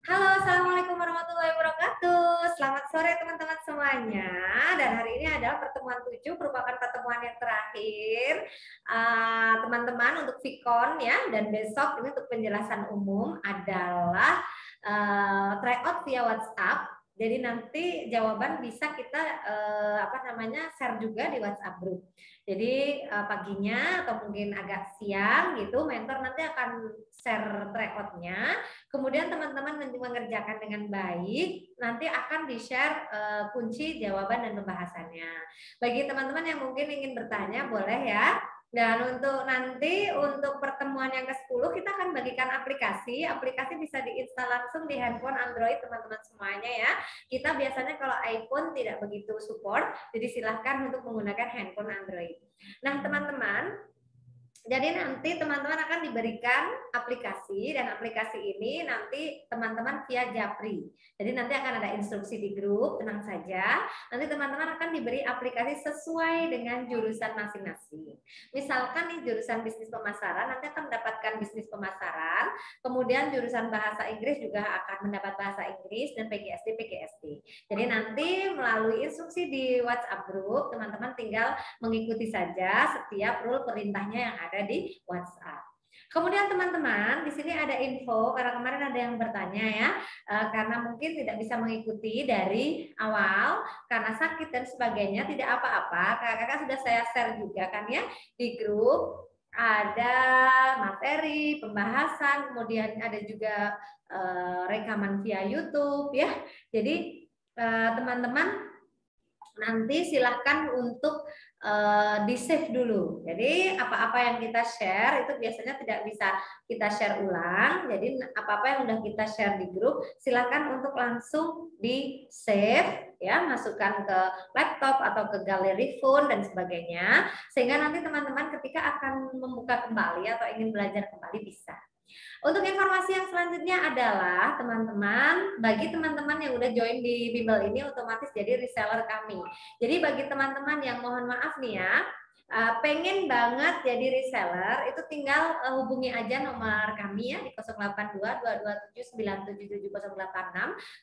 Halo, Assalamualaikum warahmatullahi wabarakatuh. Selamat sore teman-teman semuanya. Dan hari ini adalah pertemuan 7, merupakan pertemuan yang terakhir teman-teman untuk Vicon ya. Dan besok ini untuk penjelasan umum adalah tryout via WhatsApp. Jadi nanti jawaban bisa kita share juga di WhatsApp group. Jadi paginya atau mungkin agak siang gitu, mentor nanti akan share tryoutnya. Kemudian teman-teman mengerjakan dengan baik, nanti akan di-share kunci jawaban dan pembahasannya. Bagi teman-teman yang mungkin ingin bertanya, boleh ya. Dan untuk pertemuan yang ke-10 kita akan bagikan aplikasi. Aplikasi bisa diinstal langsung di handphone Android teman-teman semuanya ya. Kita biasanya kalau iPhone tidak begitu support, jadi silahkan untuk menggunakan handphone Android. Nah teman-teman, jadi nanti teman-teman akan diberikan aplikasi dan aplikasi ini nanti teman-teman via Japri. Jadi nanti akan ada instruksi di grup, tenang saja. Nanti teman-teman akan diberi aplikasi sesuai dengan jurusan masing-masing. Misalkan nih jurusan bisnis pemasaran nanti akan mendapatkan bisnis pemasaran, kemudian jurusan bahasa Inggris juga akan mendapat bahasa Inggris dan PGSD. Jadi nanti melalui instruksi di WhatsApp grup, teman-teman tinggal mengikuti saja setiap rule perintahnya yang ada di WhatsApp. Kemudian teman-teman, di sini ada info karena kemarin ada yang bertanya ya, karena mungkin tidak bisa mengikuti dari awal karena sakit dan sebagainya, tidak apa-apa. Kakak sudah saya share juga kan ya di grup, ada materi pembahasan, kemudian ada juga rekaman via YouTube ya. Jadi teman-teman nanti silahkan untuk di-save dulu. Jadi apa-apa yang kita share itu biasanya tidak bisa kita share ulang. Jadi apa-apa yang udah kita share di grup silahkan untuk langsung di-save ya, masukkan ke laptop atau ke galeri phone dan sebagainya. Sehingga nanti teman-teman ketika akan membuka kembali atau ingin belajar kembali bisa. Untuk informasi yang selanjutnya adalah teman-teman, bagi teman-teman yang udah join di Bimbel ini otomatis jadi reseller kami. Jadi bagi teman-teman yang mohon maaf nih ya, pengen banget jadi reseller, itu tinggal hubungi aja nomor kami ya di 082227977086.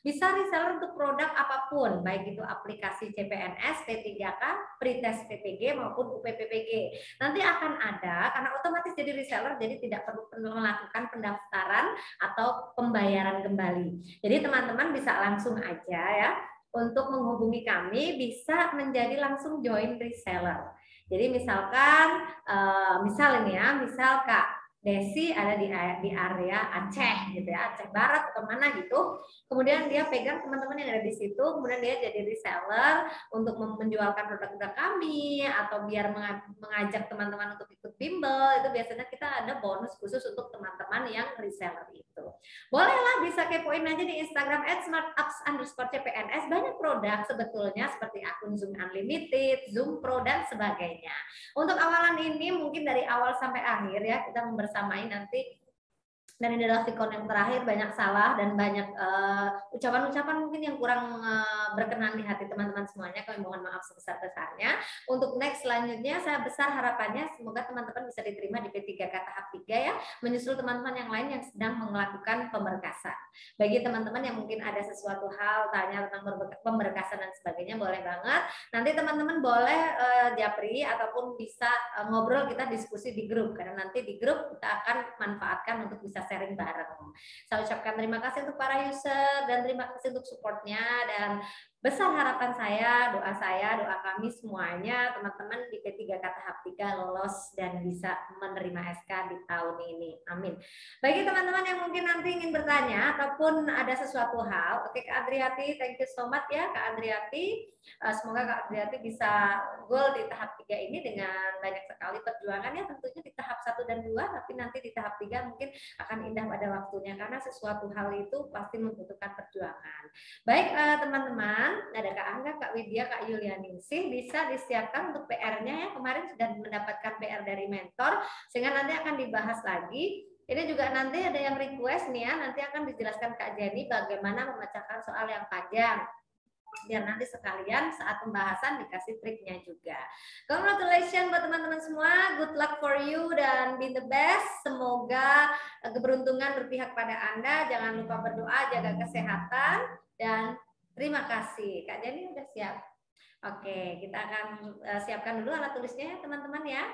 Bisa reseller untuk produk apapun, baik itu aplikasi CPNS, P3K, Pretest PPG maupun UPPPG. Nanti akan ada, karena otomatis jadi reseller, jadi tidak perlu melakukan pendaftaran atau pembayaran kembali. Jadi teman-teman bisa langsung aja ya untuk menghubungi kami, bisa menjadi langsung join reseller. Jadi misalkan, misal ini ya, misal Kak Desi ada di area Aceh gitu ya, Aceh Barat atau mana gitu. Kemudian dia pegang teman-teman yang ada di situ, kemudian dia jadi reseller untuk menjualkan produk-produk kami atau biar mengajak teman-teman untuk ikut bimbel. Itu biasanya kita ada bonus khusus untuk teman-teman yang reseller itu. Bolehlah bisa kepoin aja di Instagram @smartapps_cpns. Banyak produk sebetulnya seperti akun Zoom Unlimited, Zoom Pro dan sebagainya. Untuk awalan ini mungkin dari awal sampai akhir ya kita membersamai nanti. Dan ini adalah Vicon yang terakhir, banyak salah dan banyak ucapan-ucapan mungkin yang kurang berkenan di hati teman-teman semuanya. Kami mohon maaf sebesar-besarnya. Untuk next selanjutnya saya besar harapannya semoga teman-teman bisa diterima di P3K tahap 3 ya, menyusul teman-teman yang lain yang sedang melakukan pemberkasan. Bagi teman-teman yang mungkin ada sesuatu hal tanya tentang pemberkasan dan sebagainya, boleh banget. Nanti teman-teman boleh japri ataupun bisa ngobrol, kita diskusi di grup, karena nanti di grup kita akan manfaatkan untuk bisa sharing bareng. Saya ucapkan terima kasih untuk para user dan terima kasih untuk supportnya, dan besar harapan saya, doa kami semuanya teman-teman di P3K tahap 3 lolos dan bisa menerima SK di tahun ini. Amin. Bagi teman-teman yang mungkin nanti ingin bertanya ataupun ada sesuatu hal, oke Kak Adriati, thank you so much ya Kak Adriati. Semoga Kak Adriati bisa goal di tahap 3 ini dengan banyak sekali perjuangannya, tentunya di tahap 1 dan 2, tapi nanti di tahap 3 mungkin akan indah pada waktunya karena sesuatu hal itu pasti membutuhkan perjuangan. Baik teman-teman, ada Kak Angga, Kak Widya, Kak Yulianingsih, bisa disiapkan untuk PR-nya ya. Kemarin sudah mendapatkan PR dari mentor, sehingga nanti akan dibahas lagi. Ini juga nanti ada yang request nih ya, nanti akan dijelaskan Kak Jenny bagaimana memecahkan soal yang panjang. biar nanti sekalian saat pembahasan dikasih triknya juga. Congratulations buat teman-teman semua, good luck for you dan be the best. Semoga keberuntungan berpihak pada Anda. Jangan lupa berdoa, jaga kesehatan, dan terima kasih. Kak Jenny udah siap? Oke, kita akan siapkan dulu alat tulisnya ya teman-teman ya.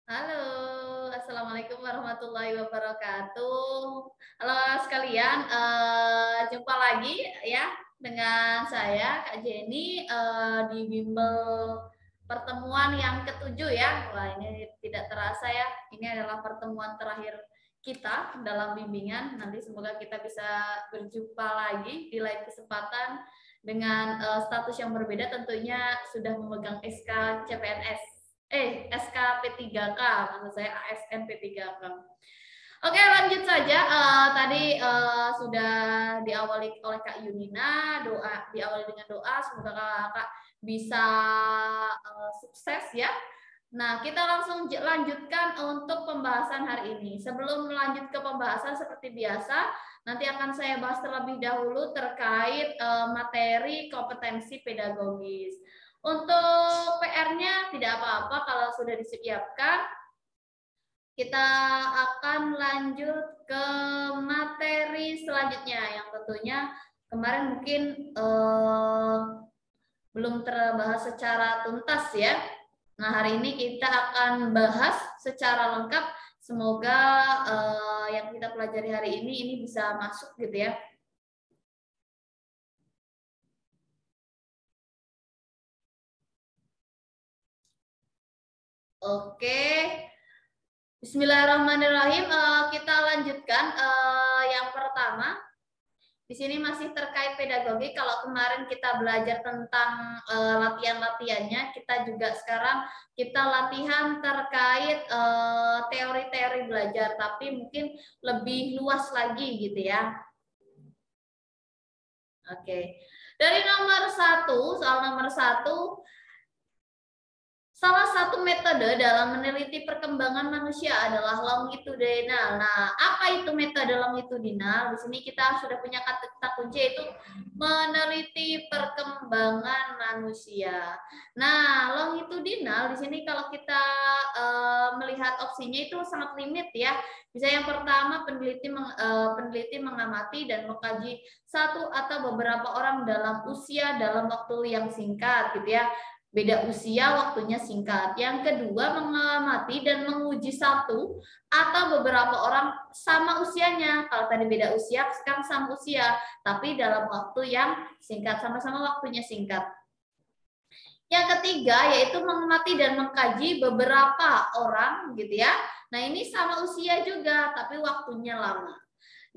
Halo, Assalamualaikum warahmatullahi wabarakatuh. Halo sekalian, jumpa lagi ya dengan saya Kak Jenny di bimbel pertemuan yang ketujuh ya. Wah, ini tidak terasa ya, ini adalah pertemuan terakhir kita dalam bimbingan. Nanti semoga kita bisa berjumpa lagi di lain kesempatan dengan status yang berbeda, tentunya sudah memegang SK CPNS. SK P3K, maksud saya ASN P3K. Oke, lanjut saja. Tadi sudah diawali oleh Kak Yunina, diawali dengan doa, semoga Kakak bisa sukses ya. Nah, kita langsung lanjutkan untuk pembahasan hari ini. Sebelum melanjut ke pembahasan seperti biasa, nanti akan saya bahas terlebih dahulu terkait materi kompetensi pedagogis. Untuk PR-nya tidak apa-apa kalau sudah disiapkan. Kita akan lanjut ke materi selanjutnya yang tentunya kemarin mungkin belum terbahas secara tuntas ya. Nah, hari ini kita akan bahas secara lengkap. Semoga yang kita pelajari hari ini bisa masuk gitu ya. Oke, Bismillahirrahmanirrahim. Kita lanjutkan yang pertama. Di sini masih terkait pedagogi. Kalau kemarin kita belajar tentang latihan-latihannya, kita juga sekarang kita latihan terkait teori-teori belajar, tapi mungkin lebih luas lagi gitu ya. Oke. Dari nomor 1, soal nomor 1. Salah satu metode dalam meneliti perkembangan manusia adalah longitudinal. Nah, apa itu metode longitudinal? Di sini kita sudah punya kata kunci, yaitu meneliti perkembangan manusia. Nah, longitudinal di sini kalau kita melihat opsinya itu sangat limit ya. Bisa yang pertama, peneliti mengamati dan mengkaji satu atau beberapa orang dalam usia dalam waktu yang singkat gitu ya. Beda usia, waktunya singkat. Yang kedua, mengamati dan menguji satu atau beberapa orang sama usianya. Kalau tadi beda usia, sekarang sama usia, tapi dalam waktu yang singkat, sama-sama waktunya singkat. Yang ketiga, yaitu mengamati dan mengkaji beberapa orang gitu ya. Nah, ini sama usia juga, tapi waktunya lama.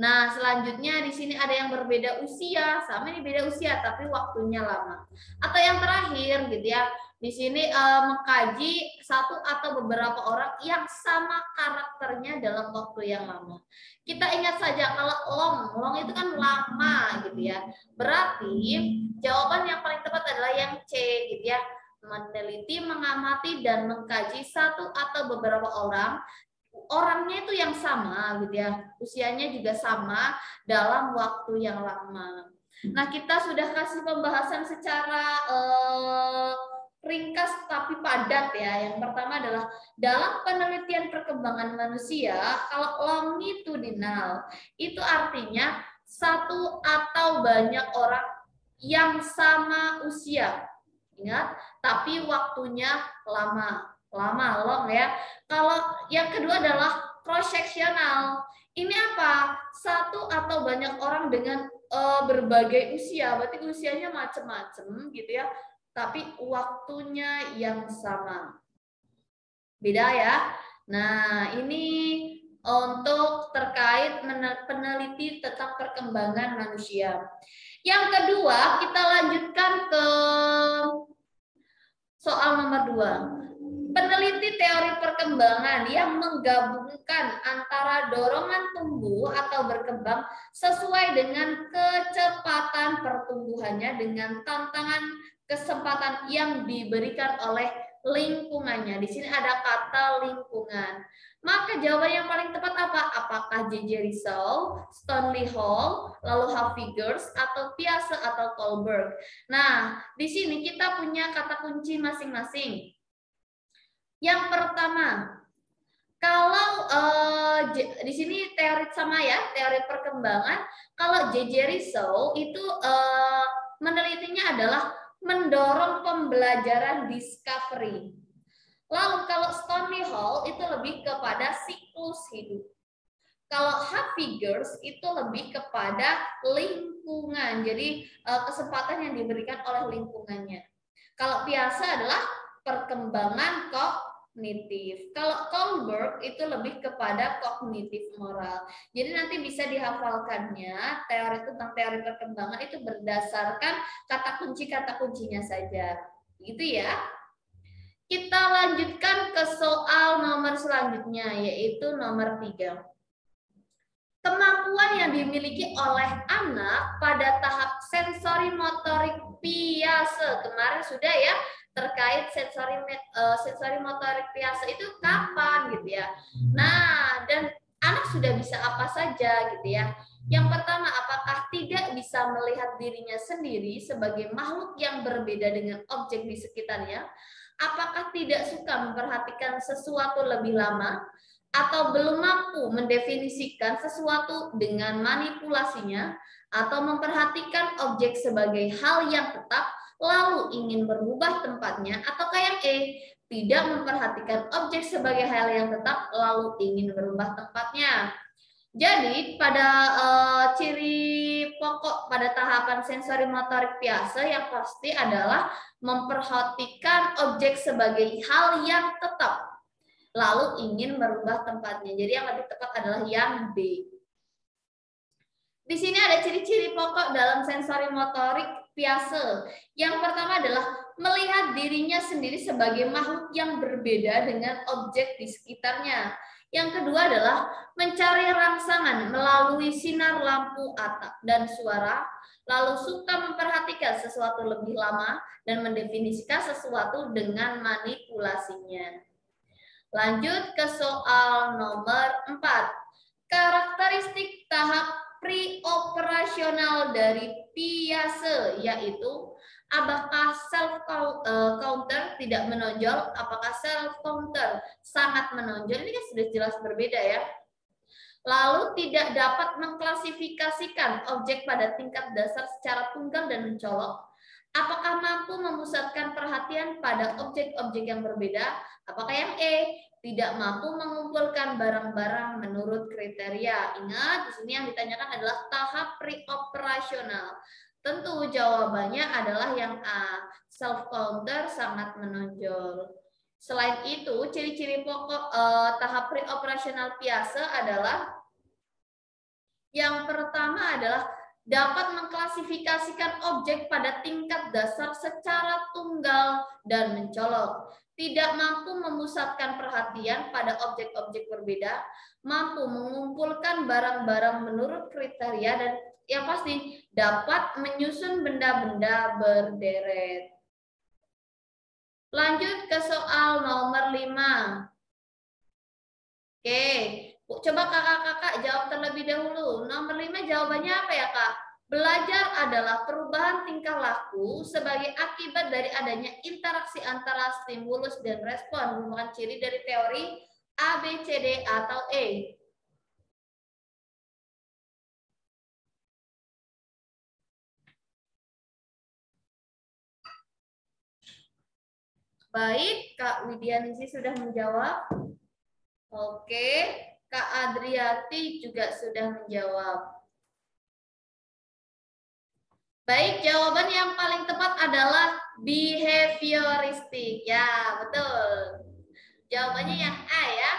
Nah, selanjutnya di sini ada yang berbeda usia, sama ini beda usia tapi waktunya lama. Atau yang terakhir gitu ya, di sini mengkaji satu atau beberapa orang yang sama karakternya dalam waktu yang lama. Kita ingat saja kalau long itu kan lama gitu ya. Berarti jawaban yang paling tepat adalah yang C gitu ya. meneliti, mengamati, dan mengkaji satu atau beberapa orang. Orangnya itu yang sama gitu ya, usianya juga sama dalam waktu yang lama. Nah, kita sudah kasih pembahasan secara ringkas tapi padat ya. Yang pertama adalah dalam penelitian perkembangan manusia, kalau longitudinal itu artinya satu atau banyak orang yang sama usia. Ingat, tapi waktunya lama. Lama, long ya. Kalau yang kedua adalah cross sectional. Ini apa? Satu atau banyak orang dengan berbagai usia, berarti usianya macam-macam gitu ya. Tapi waktunya yang sama. Beda ya. Nah, ini untuk terkait peneliti tentang perkembangan manusia. Yang kedua, kita lanjutkan ke soal nomor 2. Peneliti teori perkembangan yang menggabungkan antara dorongan tumbuh atau berkembang sesuai dengan kecepatan pertumbuhannya dengan tantangan kesempatan yang diberikan oleh lingkungannya. Di sini ada kata lingkungan. Maka jawaban yang paling tepat apa? Apakah J.J. Rousseau, Stanley Hall, lalu Havigers, atau Piaget atau Kohlberg? Nah, di sini kita punya kata kunci masing-masing. Yang pertama, kalau di sini teori sama ya, teori perkembangan. Kalau J.J. Rousseau itu menelitinya adalah mendorong pembelajaran discovery. Lalu kalau Stanley Hall itu lebih kepada siklus hidup. Kalau Havigers itu lebih kepada lingkungan. Jadi kesempatan yang diberikan oleh lingkungannya. Kalau Piaget adalah perkembangan kognitif. Kalau Kohlberg itu lebih kepada kognitif moral. Jadi nanti bisa dihafalkannya teori tentang teori perkembangan itu berdasarkan kata kuncinya saja. Gitu ya. Kita lanjutkan ke soal nomor selanjutnya, yaitu nomor 3. Kemampuan yang dimiliki oleh anak pada tahap sensori motorik Piaget. Kemarin sudah ya, terkait sensori motorik Piaget itu kapan gitu ya. Nah, dan anak sudah bisa apa saja gitu ya. Yang pertama, apakah tidak bisa melihat dirinya sendiri sebagai makhluk yang berbeda dengan objek di sekitarnya? Apakah tidak suka memperhatikan sesuatu lebih lama? Atau belum mampu mendefinisikan sesuatu dengan manipulasinya? Atau memperhatikan objek sebagai hal yang tetap, lalu ingin berubah tempatnya? Atau kayak tidak memperhatikan objek sebagai hal yang tetap, lalu ingin berubah tempatnya? Jadi pada ciri pokok pada tahapan sensori motorik Piaget yang pasti adalah memperhatikan objek sebagai hal yang tetap, lalu ingin merubah tempatnya. Jadi yang lebih tepat adalah yang B. Di sini ada ciri-ciri pokok dalam sensori motorik Piaget. Yang pertama adalah melihat dirinya sendiri sebagai makhluk yang berbeda dengan objek di sekitarnya. Yang kedua adalah mencari rangsangan melalui sinar lampu atap dan suara, lalu suka memperhatikan sesuatu lebih lama dan mendefinisikan sesuatu dengan manipulasinya. Lanjut ke soal nomor 4. Karakteristik tahap pre-operasional dari Piaget, yaitu apakah self counter tidak menonjol, apakah self counter sangat menonjol. Ini kan sudah jelas berbeda ya. Lalu tidak dapat mengklasifikasikan objek pada tingkat dasar secara tunggal dan mencolok. Apakah mampu memusatkan perhatian pada objek-objek yang berbeda? Apakah yang tidak mampu mengumpulkan barang-barang menurut kriteria? Ingat, di sini yang ditanyakan adalah tahap pre-operasional. Tentu jawabannya adalah yang A, self counter sangat menonjol. Selain itu, ciri-ciri pokok tahap pre-operasional Piaget adalah yang pertama adalah dapat mengklasifikasikan objek pada tingkat dasar secara tunggal dan mencolok. Tidak mampu memusatkan perhatian pada objek-objek berbeda, mampu mengumpulkan barang-barang menurut kriteria, dan yang pasti dapat menyusun benda-benda berderet. Lanjut ke soal nomor 5. Oke, coba kakak-kakak jawab terlebih dahulu. Nomor 5 jawabannya apa ya, Kak? Belajar adalah perubahan tingkah laku sebagai akibat dari adanya interaksi antara stimulus dan respon, merupakan ciri dari teori A, B, C, D, atau E. Baik, Kak Widianisi sudah menjawab. Oke, Kak Adriati juga sudah menjawab. Baik, jawaban yang paling tepat adalah behavioristik. Ya, betul. Jawabannya yang A ya.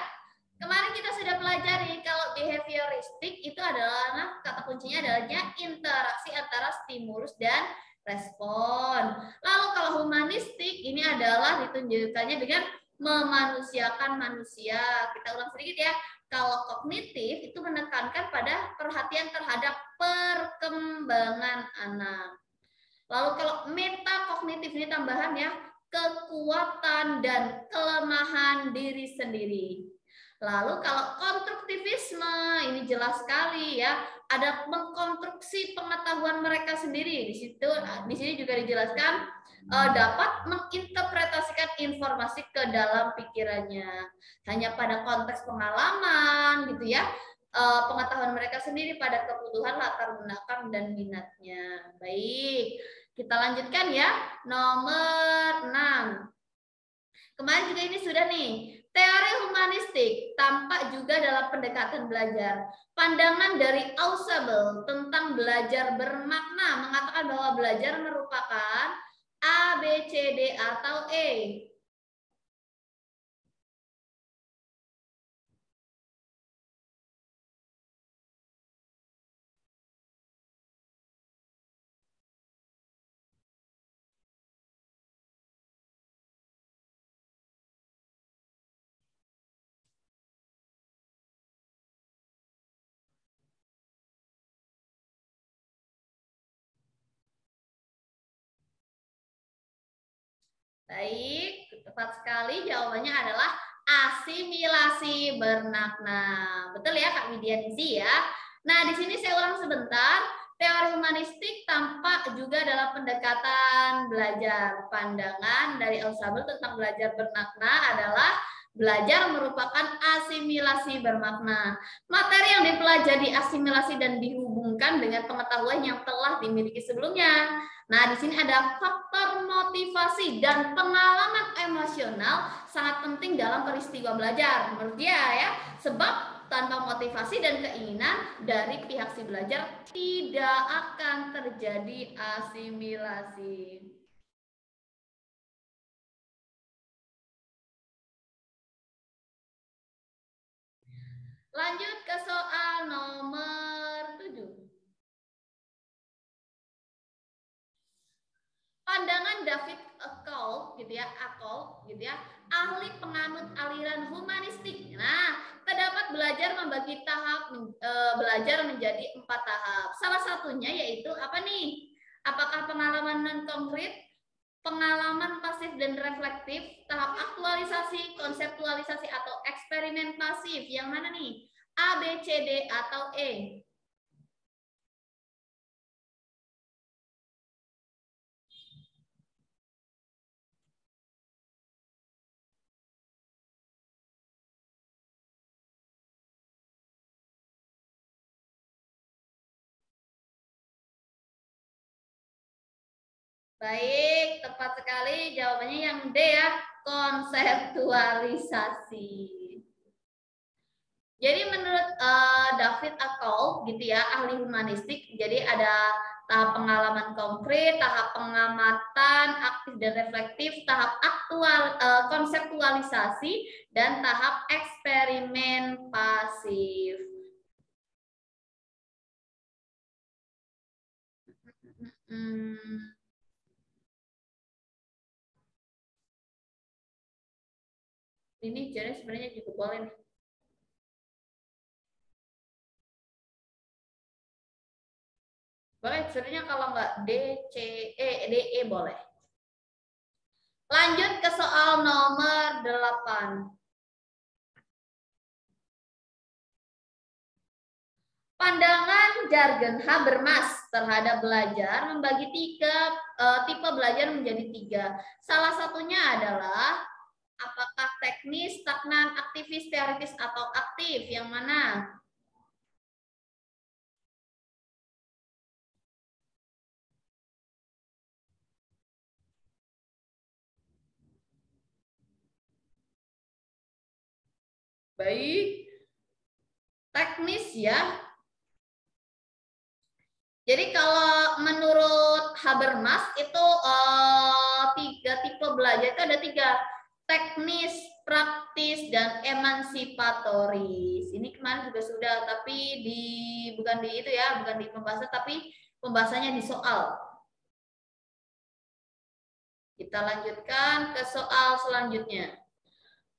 Kemarin kita sudah pelajari kalau behavioristik itu adalah kata kuncinya adalah interaksi antara stimulus dan respon. Lalu kalau humanistik ini adalah ditunjukkannya dengan memanusiakan manusia. Kita ulang sedikit ya. Kalau kognitif itu menekankan pada perhatian terhadap perkembangan anak. Lalu kalau metakognitif ini tambahan ya, kekuatan dan kelemahan diri sendiri. Lalu kalau konstruktivisme ini jelas sekali ya, ada mengkonstruksi pengetahuan mereka sendiri. Di sini juga dijelaskan dapat menginterpretasikan informasi ke dalam pikirannya. Hanya pada konteks pengalaman gitu ya. Pengetahuan mereka sendiri pada kebutuhan latar belakang dan minatnya. Baik, kita lanjutkan ya. Nomor 6. Kemarin juga ini sudah nih. Teori humanistik tampak juga dalam pendekatan belajar. Pandangan dari Ausubel tentang belajar bermakna mengatakan bahwa belajar merupakan A, B, C, D, atau E. Baik, tepat sekali jawabannya adalah asimilasi bermakna. Betul ya Kak Widianisi ya. Nah, di sini saya ulang sebentar. Teori humanistik tampak juga dalam pendekatan belajar. Pandangan dari Ausubel tentang belajar bermakna adalah belajar merupakan asimilasi bermakna. Materi yang dipelajari asimilasi dan dihubungkan dengan pengetahuan yang telah dimiliki sebelumnya. Nah, di sini ada faktor motivasi dan pengalaman emosional sangat penting dalam peristiwa belajar. Menurut dia ya, sebab tanpa motivasi dan keinginan dari pihak si belajar tidak akan terjadi asimilasi. Lanjut ke soal nomor 7. Pandangan David Akol gitu ya, ahli penganut aliran humanistik. Nah, terdapat belajar membagi tahap belajar menjadi 4 tahap. Salah satunya yaitu apa nih? Apakah pengalaman non konkret, pengalaman pasif dan reflektif, tahap aktualisasi, konseptualisasi atau eksperimen pasif? Yang mana nih? A, B, C, D atau E? Baik, tepat sekali jawabannya yang D ya, konseptualisasi. Jadi menurut David Akol gitu ya, ahli humanistik, jadi ada tahap pengalaman konkret, tahap pengamatan aktif dan reflektif, tahap konseptualisasi, dan tahap eksperimen pasif. Ini jadi sebenarnya juga boleh nih. Boleh sebenarnya kalau nggak D, C, D, E boleh. Lanjut ke soal nomor 8. Pandangan jargon Habermas terhadap belajar membagi tipe belajar menjadi 3. Salah satunya adalah apakah teknis, stagnan, aktivis, teoritis, atau aktif? Yang mana? Baik, teknis ya. Jadi kalau menurut Habermas itu 3 tipe belajar itu ada 3. Teknis, praktis, dan emansipatoris. Ini kemarin juga sudah, tapi bukan di itu ya, bukan di pembahasan, tapi pembahasannya di soal. Kita lanjutkan ke soal selanjutnya.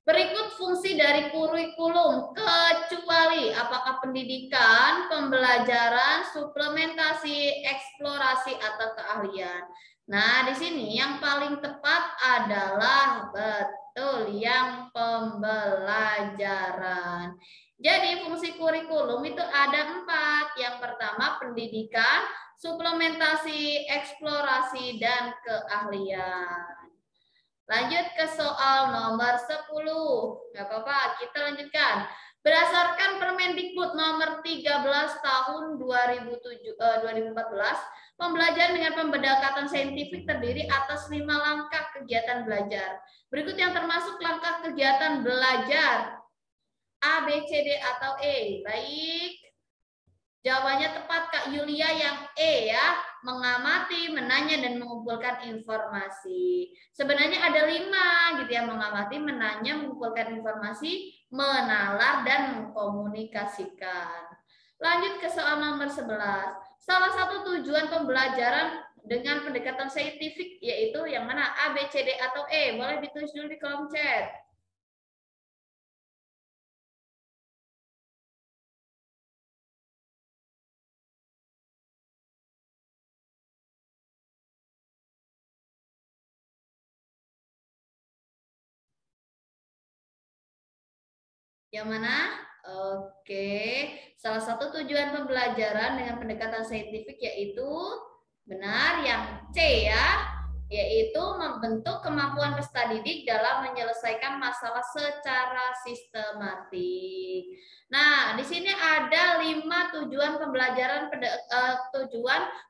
Berikut fungsi dari kurikulum kecuali apakah pendidikan, pembelajaran, suplementasi, eksplorasi, atau keahlian. Nah, di sini yang paling tepat adalah betul yang pembelajaran. Jadi fungsi kurikulum itu ada 4. Yang pertama pendidikan, suplementasi, eksplorasi, dan keahlian. Lanjut ke soal nomor 10. Nggak apa-apa, kita lanjutkan. Berdasarkan Permendikbud nomor 13 tahun 2014, pembelajaran dengan pendekatan saintifik terdiri atas 5 langkah kegiatan belajar. Berikut yang termasuk langkah kegiatan belajar. A, B, C, D, atau E. Baik. Jawabannya tepat Kak Yulia yang E ya, mengamati, menanya, dan mengumpulkan informasi. Sebenarnya ada 5 gitu ya, mengamati, menanya, mengumpulkan informasi, menalar, dan mengkomunikasikan. Lanjut ke soal nomor 11. Salah satu tujuan pembelajaran dengan pendekatan saintifik yaitu yang mana? A, B, C, D, atau E? Boleh ditulis dulu di kolom chat. Yang mana? Oke, salah satu tujuan pembelajaran dengan pendekatan saintifik yaitu benar yang C ya, yaitu membentuk kemampuan peserta didik dalam menyelesaikan masalah secara sistematik. Nah, di sini ada 5 tujuan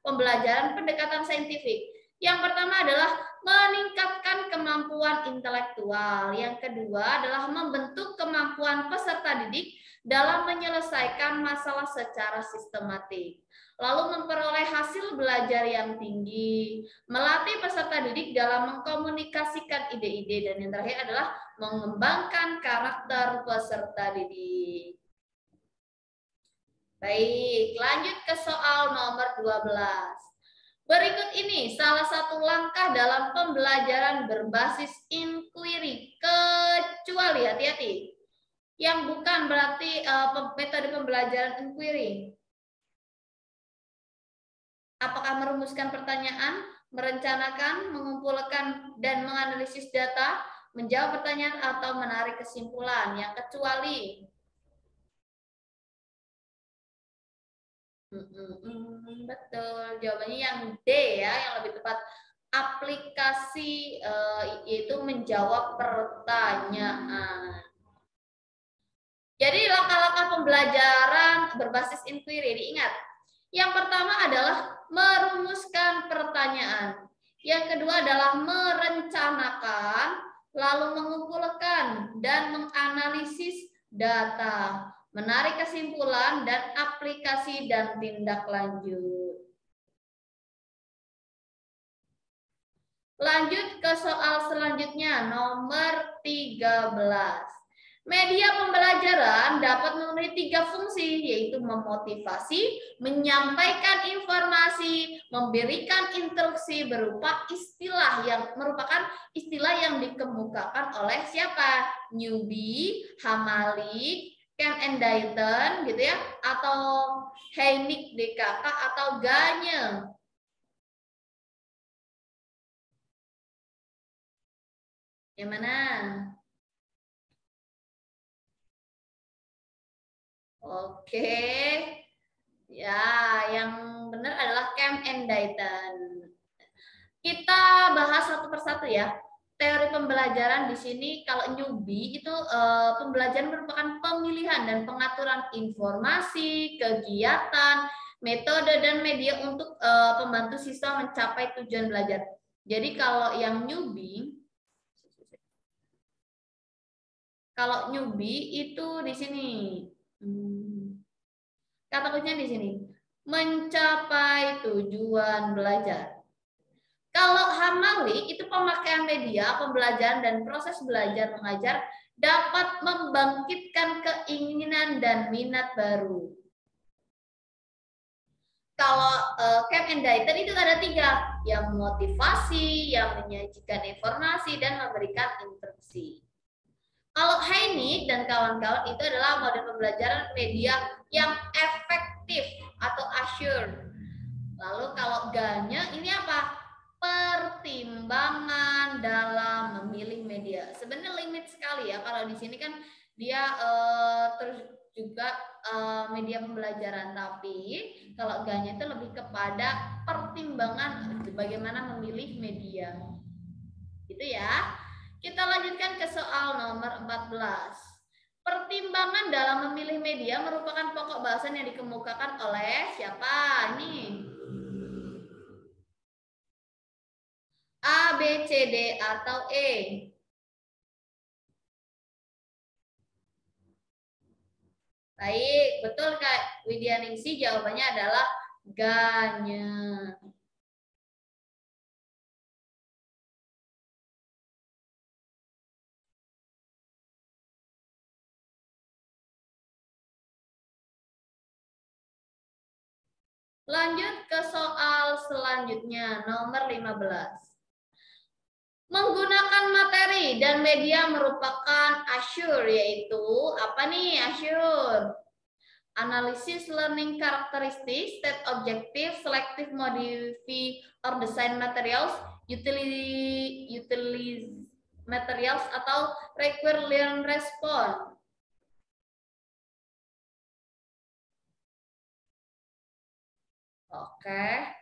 pembelajaran pendekatan saintifik. Yang pertama adalah meningkatkan kemampuan intelektual. Yang kedua adalah membentuk kemampuan peserta didik dalam menyelesaikan masalah secara sistematik. Lalu memperoleh hasil belajar yang tinggi, melatih peserta didik dalam mengkomunikasikan ide-ide, dan yang terakhir adalah mengembangkan karakter peserta didik. Baik, lanjut ke soal nomor 12. Berikut ini salah satu langkah dalam pembelajaran berbasis inquiry, kecuali hati-hati. Yang bukan berarti metode pembelajaran inquiry. Apakah merumuskan pertanyaan, merencanakan, mengumpulkan dan menganalisis data, menjawab pertanyaan, atau menarik kesimpulan. Yang kecuali. Betul, jawabannya yang D ya, yang lebih tepat. Aplikasi yaitu menjawab pertanyaan. Jadi langkah-langkah pembelajaran berbasis inquiry diingat. Yang pertama adalah merumuskan pertanyaan. Yang kedua adalah merencanakan, lalu mengumpulkan dan menganalisis data, menarik kesimpulan, dan aplikasi dan tindak lanjut. Lanjut ke soal selanjutnya, nomor 13. Media pembelajaran dapat memenuhi 3 fungsi, yaitu memotivasi, menyampaikan informasi, memberikan instruksi berupa istilah yang merupakan istilah yang dikemukakan oleh siapa? Newby, Hamalik, Ken and Dayton gitu ya, atau Heinik DKK atau Gagne. Yang mana? Oke. Ya, yang benar adalah Camp and Dayton. Kita bahas satu persatu ya. Teori pembelajaran di sini kalau newbie itu pembelajaran merupakan pemilihan dan pengaturan informasi, kegiatan, metode dan media untuk pembantu siswa mencapai tujuan belajar. Jadi kalau yang newbie itu di sini. Kata kuncinya di sini. Mencapai tujuan belajar. Kalau Hamali itu pemakaian media, pembelajaran dan proses belajar mengajar dapat membangkitkan keinginan dan minat baru. Kalau Camp and Dayton itu ada 3, yang motivasi, yang menyajikan informasi, dan memberikan instruksi. Kalau Heinig dan kawan-kawan itu adalah model pembelajaran media yang efektif atau assured. Lalu kalau Ganya ini apa? Pertimbangan dalam memilih media. Sebenarnya limit sekali ya kalau di sini kan dia terus juga media pembelajaran, tapi kalau Ganya itu lebih kepada pertimbangan bagaimana memilih media. Gitu ya. Kita lanjutkan ke soal nomor 14. Pertimbangan dalam memilih media merupakan pokok bahasan yang dikemukakan oleh siapa? Ini A, B, C, D, atau E? Baik, betul Kak Widyaningsi, jawabannya adalah Ganya. Lanjut ke soal selanjutnya, nomor 15. Menggunakan materi dan media merupakan assure, yaitu apa nih assure? Analysis learning characteristics, state objective, selective modify or design materials, utilize materials, atau require learn response. Oke.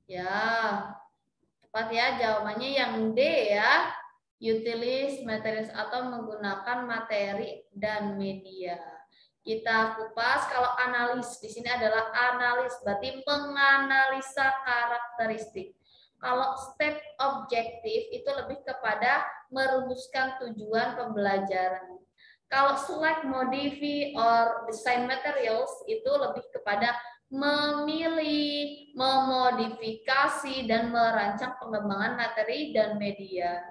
Ya, tepat ya, jawabannya yang D ya. Utilize materials atau menggunakan materi dan media. Kita kupas, kalau analis di sini adalah analis, berarti menganalisa karakteristik. Kalau step objektif itu lebih kepada merumuskan tujuan pembelajaran. Kalau select, modify, or design materials itu lebih kepada memilih, memodifikasi, dan merancang pengembangan materi dan media.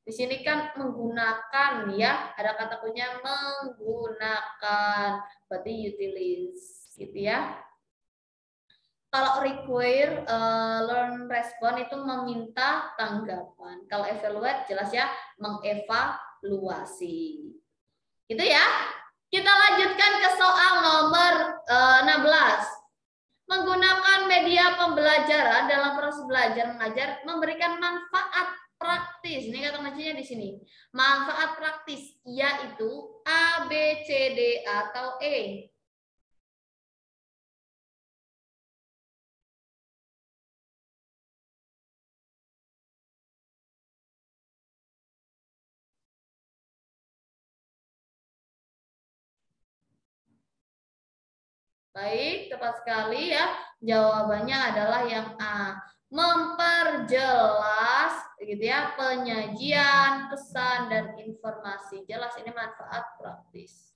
Di sini kan menggunakan ya, ada kata kuncinya menggunakan, berarti utilize gitu ya. Kalau require, learn respond itu meminta tanggapan. Kalau evaluate jelas ya, mengevaluasi. Gitu ya. Kita lanjutkan ke soal nomor 16. Menggunakan media pembelajaran dalam proses belajar mengajar memberikan manfaat praktis. Ini kata kuncinya di sini. Manfaat praktis yaitu A, B, C, D, atau E. Baik, tepat sekali ya. Jawabannya adalah yang A. Memperjelas gitu ya, penyajian, pesan, dan informasi. Jelas ini manfaat praktis.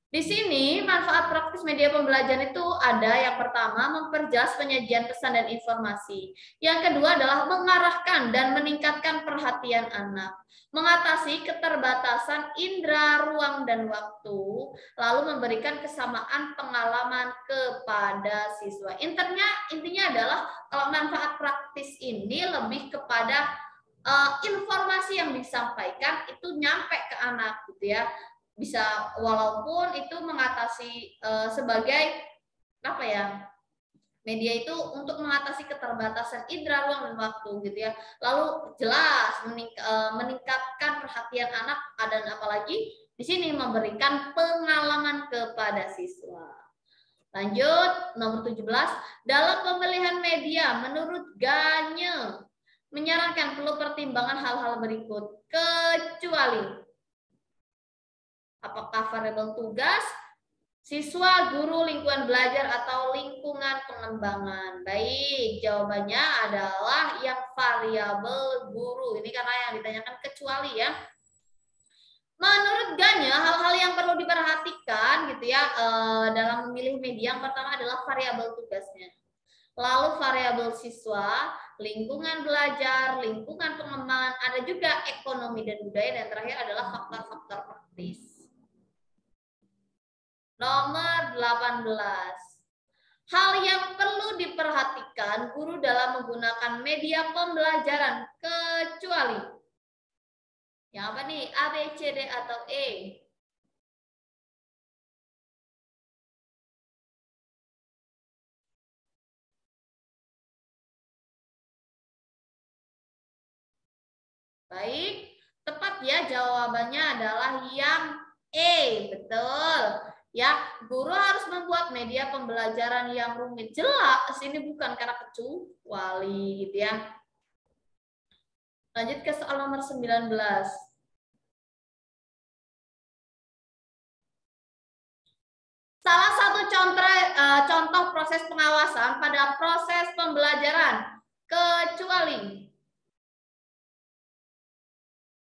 Di sini manfaat praktis media pembelajaran itu ada yang pertama memperjelas penyajian pesan dan informasi. Yang kedua adalah mengarahkan dan meningkatkan perhatian anak. Mengatasi keterbatasan indera, ruang, dan waktu. Lalu memberikan kesamaan pengalaman kepada siswa. Intinya adalah kalau manfaat praktis ini lebih kepada informasi yang disampaikan itu nyampe ke anak gitu ya. bisa, walaupun itu mengatasi sebagai apa ya, media itu untuk mengatasi keterbatasan indera ruang dan waktu gitu ya. Lalu jelas meningkatkan perhatian anak, dan apalagi di sini memberikan pengalaman kepada siswa. Lanjut, nomor 17. Dalam pemilihan media, menurut Ganye, menyarankan perlu pertimbangan hal-hal berikut, kecuali apakah variabel tugas, siswa, guru, lingkungan belajar, atau lingkungan pengembangan. Baik, jawabannya adalah yang variabel guru. Ini karena yang ditanyakan kecuali ya. Menurut Ganya, hal-hal yang perlu diperhatikan gitu ya dalam memilih media, yang pertama adalah variabel tugasnya. Lalu variabel siswa, lingkungan belajar, lingkungan pengembangan, ada juga ekonomi dan budaya, dan terakhir adalah faktor-faktor praktis. Nomor 18. Hal yang perlu diperhatikan guru dalam menggunakan media pembelajaran, kecuali yang apa nih? A, B, C, D, atau E? Baik, tepat ya, jawabannya adalah yang E, betul. Ya, guru harus membuat media pembelajaran yang rumit. Jelas, ini bukan karena kecuali gitu ya. Lanjut ke soal nomor 19. Salah satu contoh proses pengawasan pada proses pembelajaran, kecuali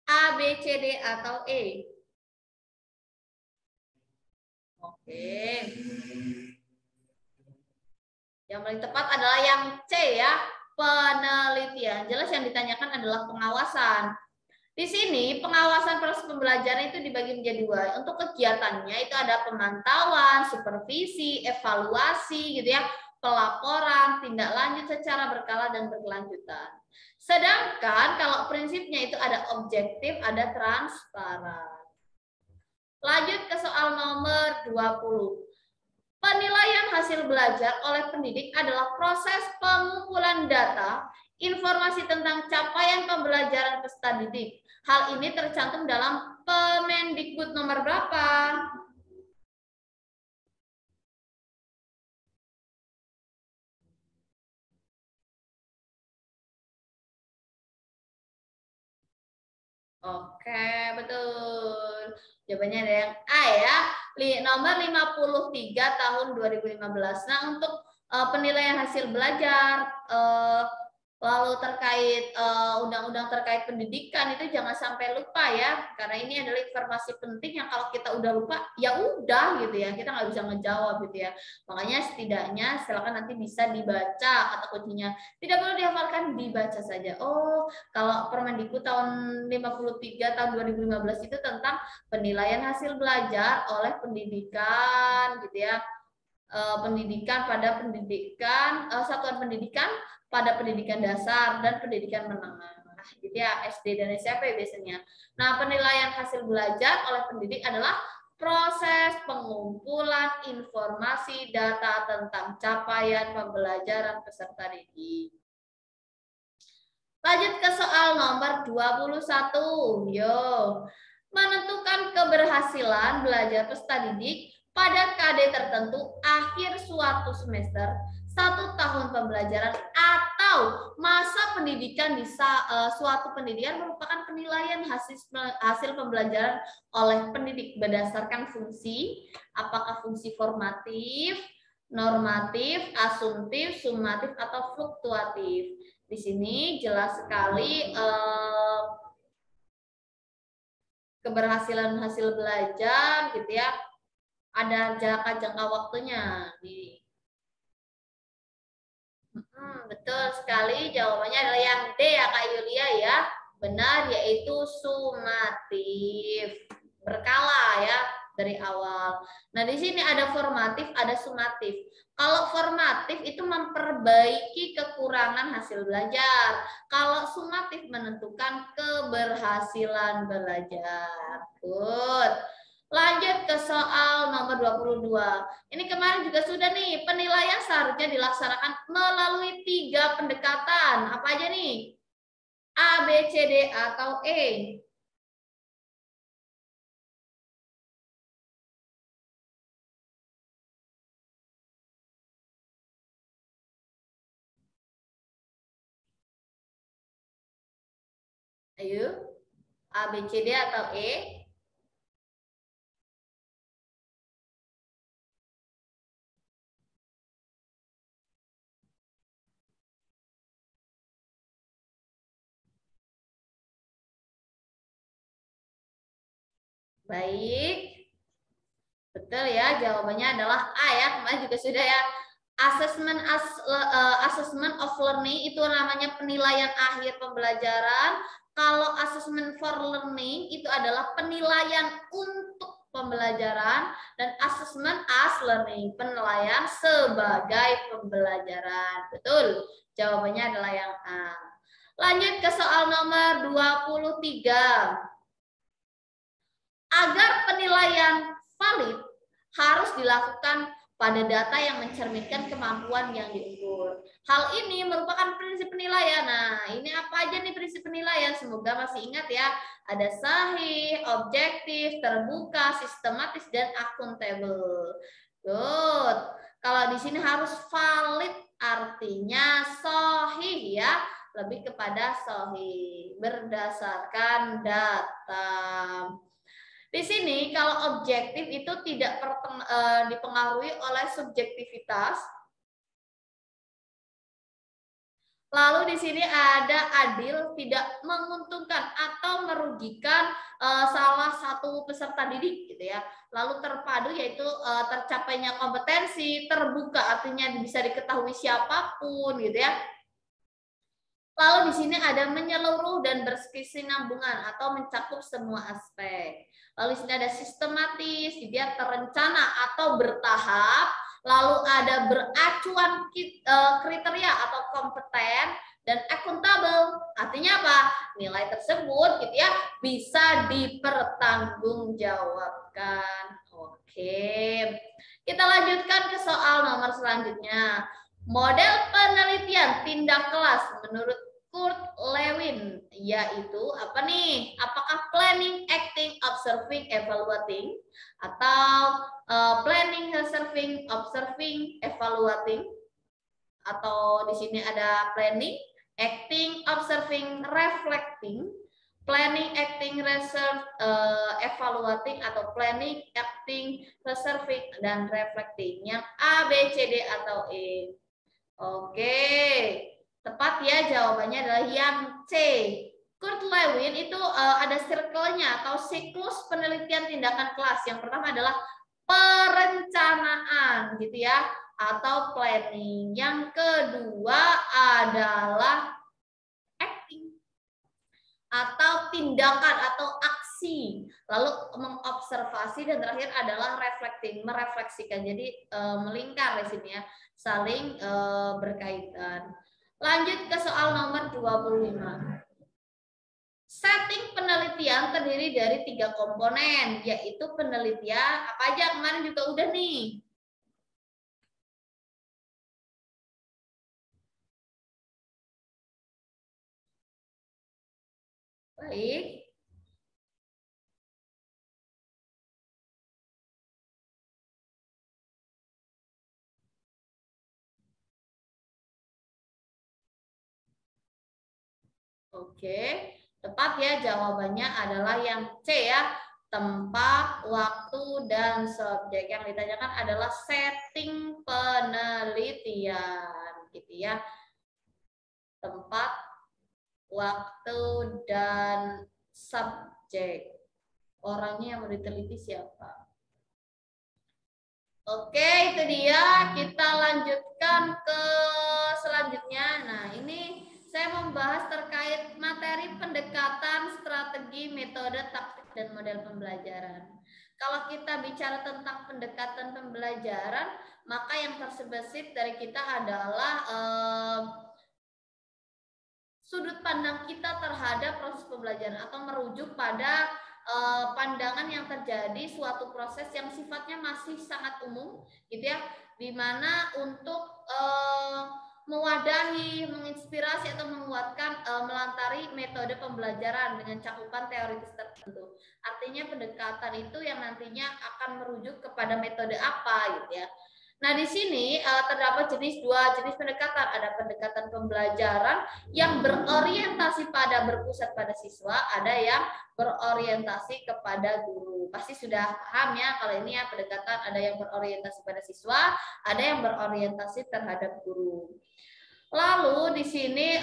A, B, C, D, atau E. Oke. Yang paling tepat adalah yang C ya, penelitian. Jelas yang ditanyakan adalah pengawasan. Di sini pengawasan proses pembelajaran itu dibagi menjadi dua. Untuk kegiatannya itu ada pemantauan, supervisi, evaluasi gitu ya, pelaporan, tindak lanjut secara berkala dan berkelanjutan. Sedangkan kalau prinsipnya itu ada objektif, ada transparan. Lanjut ke soal nomor 20. Penilaian hasil belajar oleh pendidik adalah proses pengumpulan data, informasi tentang capaian pembelajaran peserta didik. Hal ini tercantum dalam Permendikbud nomor berapa? Oke, betul. Jawabannya ada yang A ya. Nomor 53 tahun 2015. Nah, untuk penilaian hasil belajar, lalu terkait undang-undang terkait pendidikan itu jangan sampai lupa ya, karena ini adalah informasi penting yang kalau kita udah lupa ya udah gitu ya, kita nggak bisa ngejawab gitu ya. Makanya setidaknya silakan nanti bisa dibaca kata kuncinya, tidak perlu dihafalkan, dibaca saja. Oh, kalau Permendikbud tahun 53 tahun 2015 itu tentang penilaian hasil belajar oleh pendidikan gitu ya, pendidikan pada pendidikan satuan pendidikan pada pendidikan dasar dan pendidikan menengah, gitu ya, SD dan SMP biasanya. Nah, penilaian hasil belajar oleh pendidik adalah proses pengumpulan informasi data tentang capaian pembelajaran peserta didik. Lanjut ke soal nomor 21. Yo, menentukan keberhasilan belajar peserta didik pada KD tertentu akhir suatu semester, 1 tahun pembelajaran, atau masa pendidikan di suatu pendidikan merupakan penilaian hasil pembelajaran oleh pendidik berdasarkan fungsi, apakah fungsi formatif, normatif, asumtif, sumatif, atau fluktuatif. Di sini jelas sekali keberhasilan hasil belajar gitu ya, ada jangka waktunya nih. Betul sekali, jawabannya adalah yang D ya Kak Yulia ya. Benar, yaitu sumatif. Berkala ya dari awal. Nah, di sini ada formatif, ada sumatif. Kalau formatif itu memperbaiki kekurangan hasil belajar. Kalau sumatif menentukan keberhasilan belajar. Good. Lanjut ke soal nomor 22. Ini kemarin juga sudah nih, penilaian seharusnya dilaksanakan melalui 3 pendekatan. Apa aja nih? A, B, C, D, atau E? Ayo, A, B, C, D, atau E? Baik, betul ya, jawabannya adalah A ya. Kemarin juga sudah ya. Assessment of learning itu namanya penilaian akhir pembelajaran. Kalau assessment for learning itu adalah penilaian untuk pembelajaran, dan assessment as learning, penilaian sebagai pembelajaran. Betul. Jawabannya adalah yang A. Lanjut ke soal nomor 23. Agar penilaian valid harus dilakukan pada data yang mencerminkan kemampuan yang diukur. Hal ini merupakan prinsip penilaian. Nah, ini apa aja nih prinsip penilaian? Semoga masih ingat ya. Ada sahih, objektif, terbuka, sistematis, dan akuntabel. Good. Kalau di sini harus valid, artinya sahih ya. Lebih kepada sahih, berdasarkan data. Di sini kalau objektif itu tidak dipengaruhi oleh subjektivitas. Lalu di sini ada adil, tidak menguntungkan atau merugikan salah satu peserta didik gitu ya. Lalu terpadu yaitu tercapainya kompetensi, terbuka artinya bisa diketahui siapapun gitu ya. Lalu di sini ada menyeluruh dan berkesinambungan atau mencakup semua aspek. Lalu di sini ada sistematis, dia terencana atau bertahap. Lalu ada beracuan kriteria atau kompeten, dan akuntabel. Artinya apa? Nilai tersebut gitu ya bisa dipertanggungjawabkan. Oke. Kita lanjutkan ke soal nomor selanjutnya. Model penelitian tindak kelas menurut Kurt Lewin, yaitu apa nih? Apakah planning, acting, observing, evaluating, atau planning, observing, evaluating, atau di sini ada planning, acting, observing, reflecting, planning, acting, research, evaluating, atau planning, acting, reserving, dan reflecting. Yang A, B, C, D, atau E? Oke. Tepat ya, jawabannya adalah yang C. Kurt Lewin itu ada circle-nya atau siklus penelitian tindakan kelas. Yang pertama adalah perencanaan gitu ya, atau planning. Yang kedua adalah acting atau tindakan atau aksi. Lalu mengobservasi, dan terakhir adalah reflecting, merefleksikan. Jadi melingkar di sini ya, saling berkaitan. Lanjut ke soal nomor 25. Setting penelitian terdiri dari 3 komponen, yaitu penelitian, apa aja kemarin juga udah nih. Baik. Oke, tepat ya, jawabannya adalah yang C ya. Tempat, waktu, dan subjek. Yang ditanyakan adalah setting penelitian gitu ya. Tempat, waktu, dan subjek. Orangnya yang mau diteliti siapa? Oke, itu dia. Kita lanjutkan ke selanjutnya. Nah, ini saya membahas terkait materi pendekatan, strategi, metode, taktik, dan model pembelajaran. Kalau kita bicara tentang pendekatan pembelajaran, maka yang tersebesit dari kita adalah sudut pandang kita terhadap proses pembelajaran, atau merujuk pada pandangan yang terjadi suatu proses yang sifatnya masih sangat umum gitu ya, di mana untuk mewadahi, menginspirasi atau menguatkan melantari metode pembelajaran dengan cakupan teoritis tertentu. Artinya pendekatan itu yang nantinya akan merujuk kepada metode apa gitu ya. Nah, di sini terdapat dua jenis pendekatan. Ada pendekatan pembelajaran yang berorientasi pada berpusat pada siswa, ada yang berorientasi kepada guru. Pasti sudah paham ya kalau ini ya pendekatan ada yang berorientasi pada siswa, ada yang berorientasi terhadap guru. Lalu di sini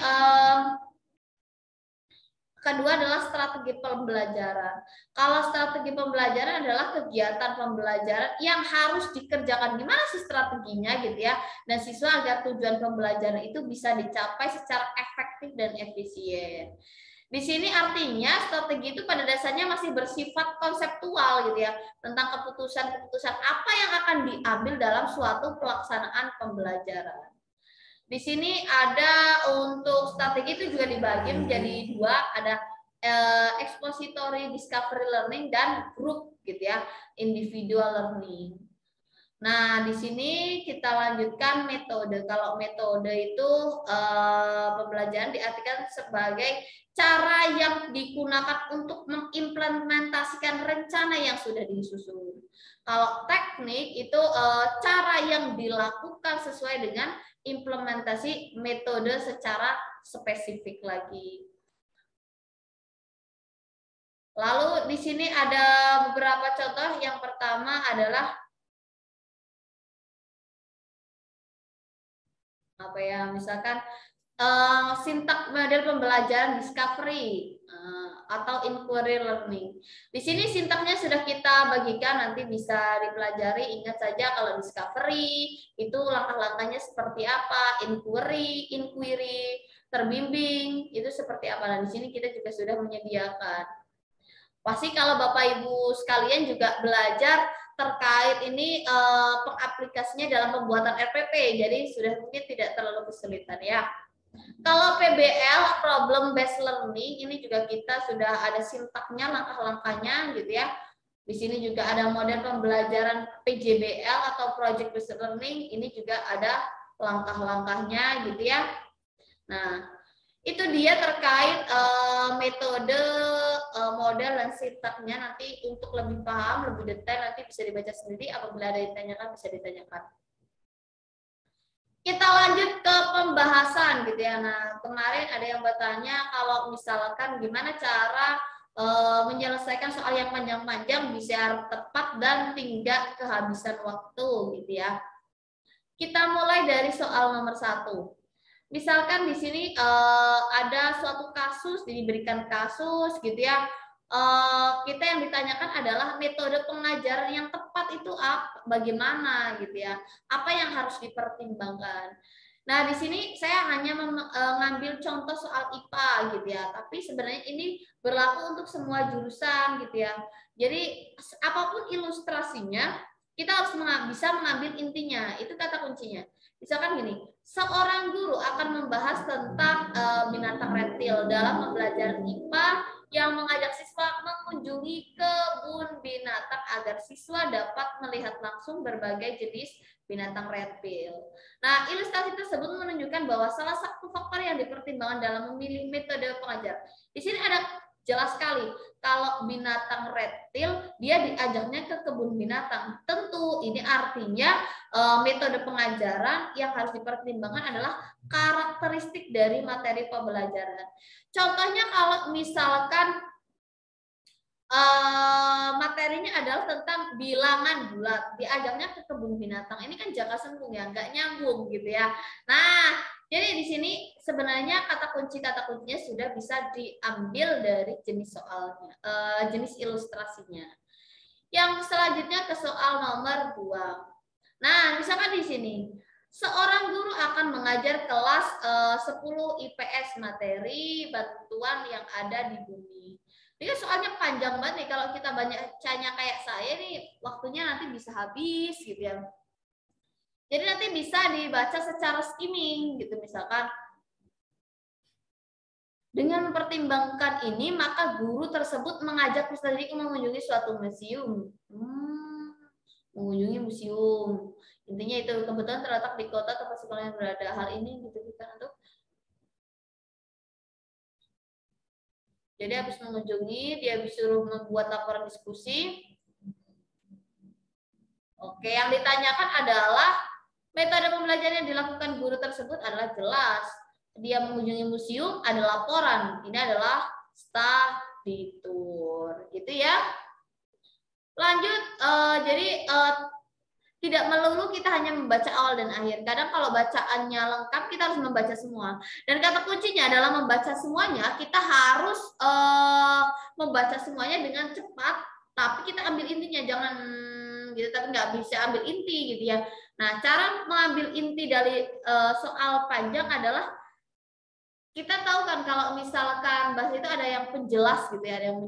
kedua adalah strategi pembelajaran. Kalau strategi pembelajaran adalah kegiatan pembelajaran yang harus dikerjakan. Gimana sih strateginya gitu ya? Dan siswa agar tujuan pembelajaran itu bisa dicapai secara efektif dan efisien. Di sini artinya strategi itu pada dasarnya masih bersifat konseptual gitu ya, tentang keputusan-keputusan apa yang akan diambil dalam suatu pelaksanaan pembelajaran. Di sini ada untuk strategi itu juga dibagi menjadi dua, ada expository discovery learning dan group gitu ya, individual learning. Nah, di sini kita lanjutkan metode. Kalau metode itu pembelajaran diartikan sebagai cara yang digunakan untuk mengimplementasikan rencana yang sudah disusun. Kalau teknik itu cara yang dilakukan sesuai dengan implementasi metode secara spesifik lagi. Lalu di sini ada beberapa contoh. Yang pertama adalah apa ya, misalkan sintak model pembelajaran discovery atau inquiry learning. Di sini sintaknya sudah kita bagikan, nanti bisa dipelajari. Ingat saja kalau discovery itu langkah-langkahnya seperti apa, inquiry, terbimbing itu seperti apa. Nah, di sini kita juga sudah menyediakan. Pasti kalau Bapak Ibu sekalian juga belajar terkait ini pengaplikasinya dalam pembuatan RPP, jadi sudah mungkin tidak terlalu kesulitan ya. Kalau PBL, problem based learning, ini juga kita sudah ada sintaknya, langkah-langkahnya gitu ya. Di sini juga ada model pembelajaran PJBL atau project based learning, ini juga ada langkah-langkahnya gitu ya. Nah, itu dia terkait metode, model dan sintaknya. Nanti untuk lebih paham, lebih detail nanti bisa dibaca sendiri, apabila ada yang ditanyakan bisa ditanyakan. Kita lanjut ke pembahasan gitu ya. Nah, kemarin ada yang bertanya kalau misalkan gimana cara menyelesaikan soal yang panjang-panjang bisa tepat dan tidak kehabisan waktu gitu ya. Kita mulai dari soal nomor 1. Misalkan di sini ada suatu kasus, diberikan kasus gitu ya. Kita yang ditanyakan adalah metode pengajaran yang tepat itu bagaimana gitu ya, apa yang harus dipertimbangkan. Nah, di sini saya hanya mengambil contoh soal IPA gitu ya, tapi sebenarnya ini berlaku untuk semua jurusan gitu ya. Jadi apapun ilustrasinya kita harus bisa mengambil intinya, itu kata kuncinya. Misalkan gini, seorang guru akan membahas tentang binatang reptil dalam pembelajaran IPA yang mengajak siswa mengunjungi kebun binatang agar siswa dapat melihat langsung berbagai jenis binatang reptil. Nah, ilustrasi tersebut menunjukkan bahwa salah satu faktor yang dipertimbangkan dalam memilih metode pengajar. Di sini ada jelas sekali, kalau binatang reptil dia diajaknya ke kebun binatang. Tentu ini artinya metode pengajaran yang harus dipertimbangkan adalah karakteristik dari materi pembelajaran. Contohnya kalau misalkan materinya adalah tentang bilangan bulat, diajaknya ke kebun binatang, ini kan jaka sembung ya, nggak nyambung gitu ya. Nah, jadi di sini sebenarnya kata kuncinya sudah bisa diambil dari jenis soalnya, jenis ilustrasinya. Yang selanjutnya ke soal nomor 2. Nah, misalkan di sini seorang guru akan mengajar kelas 10 IPS materi bantuan yang ada di bumi. Ini kan soalnya panjang banget nih, kalau kita banyak tanya kayak saya nih, waktunya nanti bisa habis gitu ya. Jadi nanti bisa dibaca secara skimming gitu, misalkan Dengan mempertimbangkan ini, maka guru tersebut mengajak peserta didik mengunjungi suatu museum. Mengunjungi museum. Intinya itu, kebetulan terletak di kota tempat sekolah yang berada. Hal ini ditujukan untuk jadi habis mengunjungi, dia disuruh membuat laporan diskusi. Oke, yang ditanyakan adalah metode pembelajaran yang dilakukan guru tersebut adalah jelas. Dia mengunjungi museum, ada laporan. Ini adalah study tour, gitu ya. Lanjut, jadi tidak melulu kita hanya membaca awal dan akhir. Kadang kalau bacaannya lengkap, kita harus membaca semua. Dan kata kuncinya adalah membaca semuanya. Kita harus membaca semuanya dengan cepat, tapi kita ambil intinya, jangan gitu, tapi nggak bisa ambil inti gitu ya. Nah, cara mengambil inti dari soal panjang adalah kita tahu kan kalau misalkan bahasa itu ada yang penjelas gitu ya, ada yang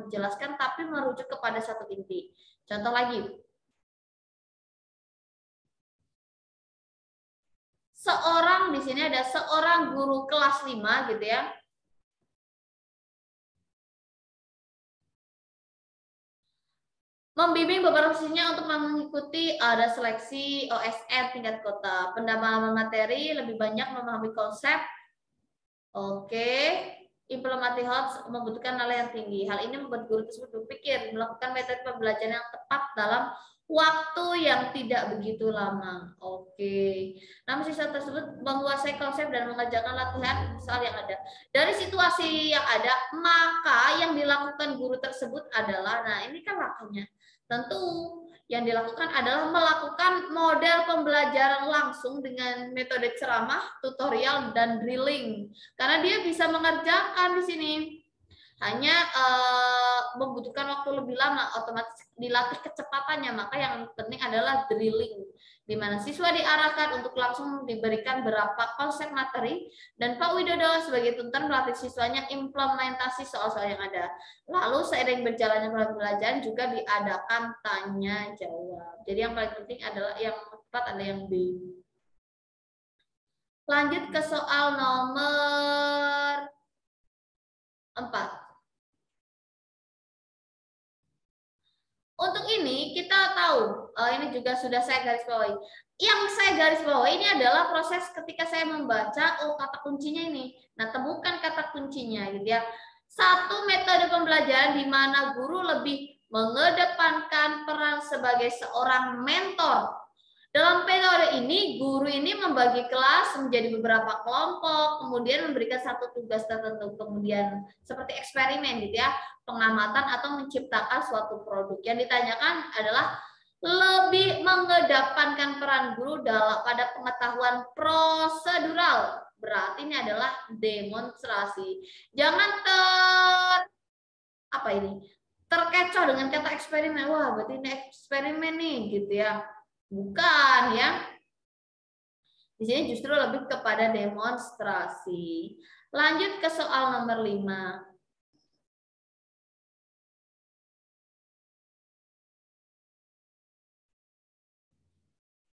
menjelaskan tapi merujuk kepada satu inti. Contoh lagi. Seorang di sini ada seorang guru kelas 5 gitu ya. Membimbing beberapa siswanya untuk mengikuti ada seleksi OSN tingkat kota. Pendalaman materi lebih banyak memahami konsep. Oke. Implementasi HOTS membutuhkan nilai yang tinggi. Hal ini membuat guru tersebut berpikir melakukan metode pembelajaran yang tepat dalam waktu yang tidak begitu lama. Oke. Namun siswa tersebut menguasai konsep dan mengerjakan latihan soal yang ada. Dari situasi yang ada, maka yang dilakukan guru tersebut adalah, nah ini kan makanya. Tentu yang dilakukan adalah melakukan model pembelajaran langsung dengan metode ceramah, tutorial, dan drilling. Karena dia bisa mengerjakan di sini. Hanya membutuhkan waktu lebih lama, otomatis dilatih kecepatannya. Maka yang penting adalah drilling, di mana siswa diarahkan untuk langsung diberikan beberapa konsep materi, dan Pak Widodo sebagai tutor melatih siswanya implementasi soal-soal yang ada. Lalu seiring berjalannya pembelajaran juga diadakan tanya jawab. Jadi yang paling penting adalah yang tepat ada yang B. Lanjut ke soal nomor 4. Untuk ini kita tahu, ini juga sudah saya garis bawahi. Yang saya garis bawahi ini adalah proses ketika saya membaca, kata kuncinya ini. Nah, temukan kata kuncinya gitu ya. Satu metode pembelajaran di mana guru lebih mengedepankan peran sebagai seorang mentor. Dalam metode ini, guru ini membagi kelas menjadi beberapa kelompok, kemudian memberikan satu tugas tertentu, kemudian seperti eksperimen gitu ya, pengamatan atau menciptakan suatu produk. Yang ditanyakan adalah lebih mengedepankan peran guru pada pengetahuan prosedural. Berarti ini adalah demonstrasi. Jangan terkecoh dengan kata eksperimen. Wah, berarti ini eksperimen nih gitu ya. Bukan ya. Di sini justru lebih kepada demonstrasi. Lanjut ke soal nomor 5.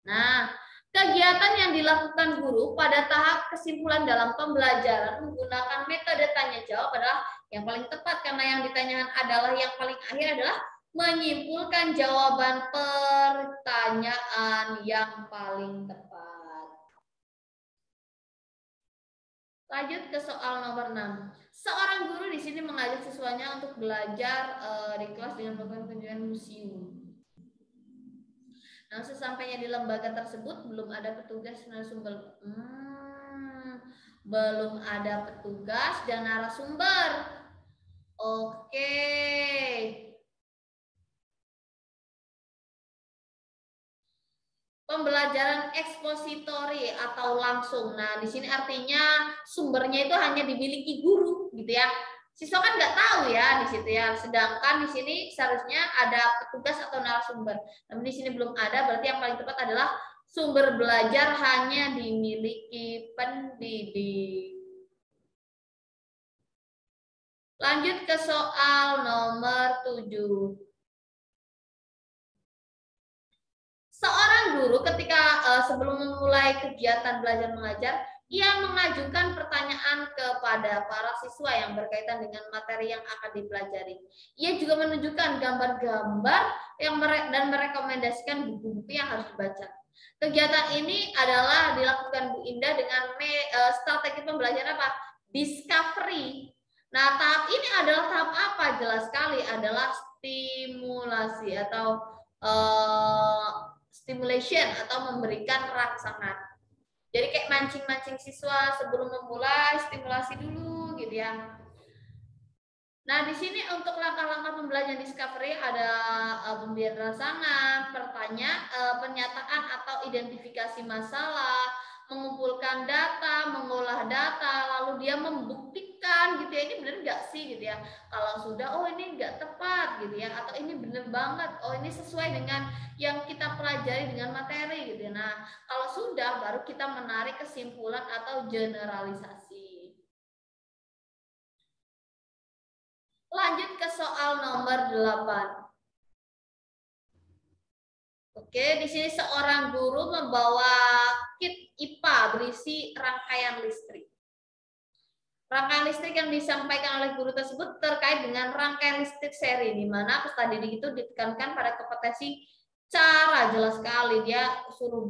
Nah, kegiatan yang dilakukan guru pada tahap kesimpulan dalam pembelajaran menggunakan metode tanya jawab adalah yang paling tepat, karena yang ditanyakan adalah yang paling akhir adalah menyimpulkan jawaban pertanyaan yang paling tepat. Lanjut ke soal nomor 6. Seorang guru di sini mengajak siswanya untuk belajar di kelas dengan melakukan kunjungan museum. Nah, sesampainya di lembaga tersebut belum ada petugas narasumber. Belum ada petugas dan narasumber. Oke. Pembelajaran ekspositori atau langsung. Nah, di sini artinya sumbernya itu hanya dimiliki guru, gitu ya. Siswa kan nggak tahu ya di situ ya. Sedangkan di sini seharusnya ada petugas atau narasumber. Namun di sini belum ada, berarti yang paling tepat adalah sumber belajar hanya dimiliki pendidik. Lanjut ke soal nomor 7. Seorang guru ketika sebelum memulai kegiatan belajar mengajar Ia mengajukan pertanyaan kepada para siswa yang berkaitan dengan materi yang akan dipelajari. Ia juga menunjukkan gambar-gambar dan merekomendasikan buku-buku yang harus dibaca. Kegiatan ini adalah dilakukan Bu Indah dengan strategi pembelajaran apa? Discovery. Nah, tahap ini adalah tahap apa? Jelas sekali adalah stimulasi atau stimulation atau memberikan rangsangan. Jadi kayak mancing-mancing siswa sebelum memulai stimulasi dulu gitu ya. Nah, di sini untuk langkah-langkah pembelajaran discovery ada pemberian rangsangan, pernyataan atau identifikasi masalah, mengumpulkan data, mengolah data, lalu dia membuktikan gitu ya, ini benar nggak sih gitu ya. Kalau sudah, oh ini nggak tepat gitu ya, atau ini benar banget, oh ini sesuai dengan yang kita pelajari dengan materi gitu ya. Nah, kalau sudah baru kita menarik kesimpulan atau generalisasi. Lanjut ke soal nomor 8. Oke, di sini seorang guru membawa kit IPA berisi rangkaian listrik. Rangkaian listrik yang disampaikan oleh guru tersebut terkait dengan rangkaian listrik seri, di mana peserta didik itu ditekankan pada kompetensi cara. Jelas sekali dia suruh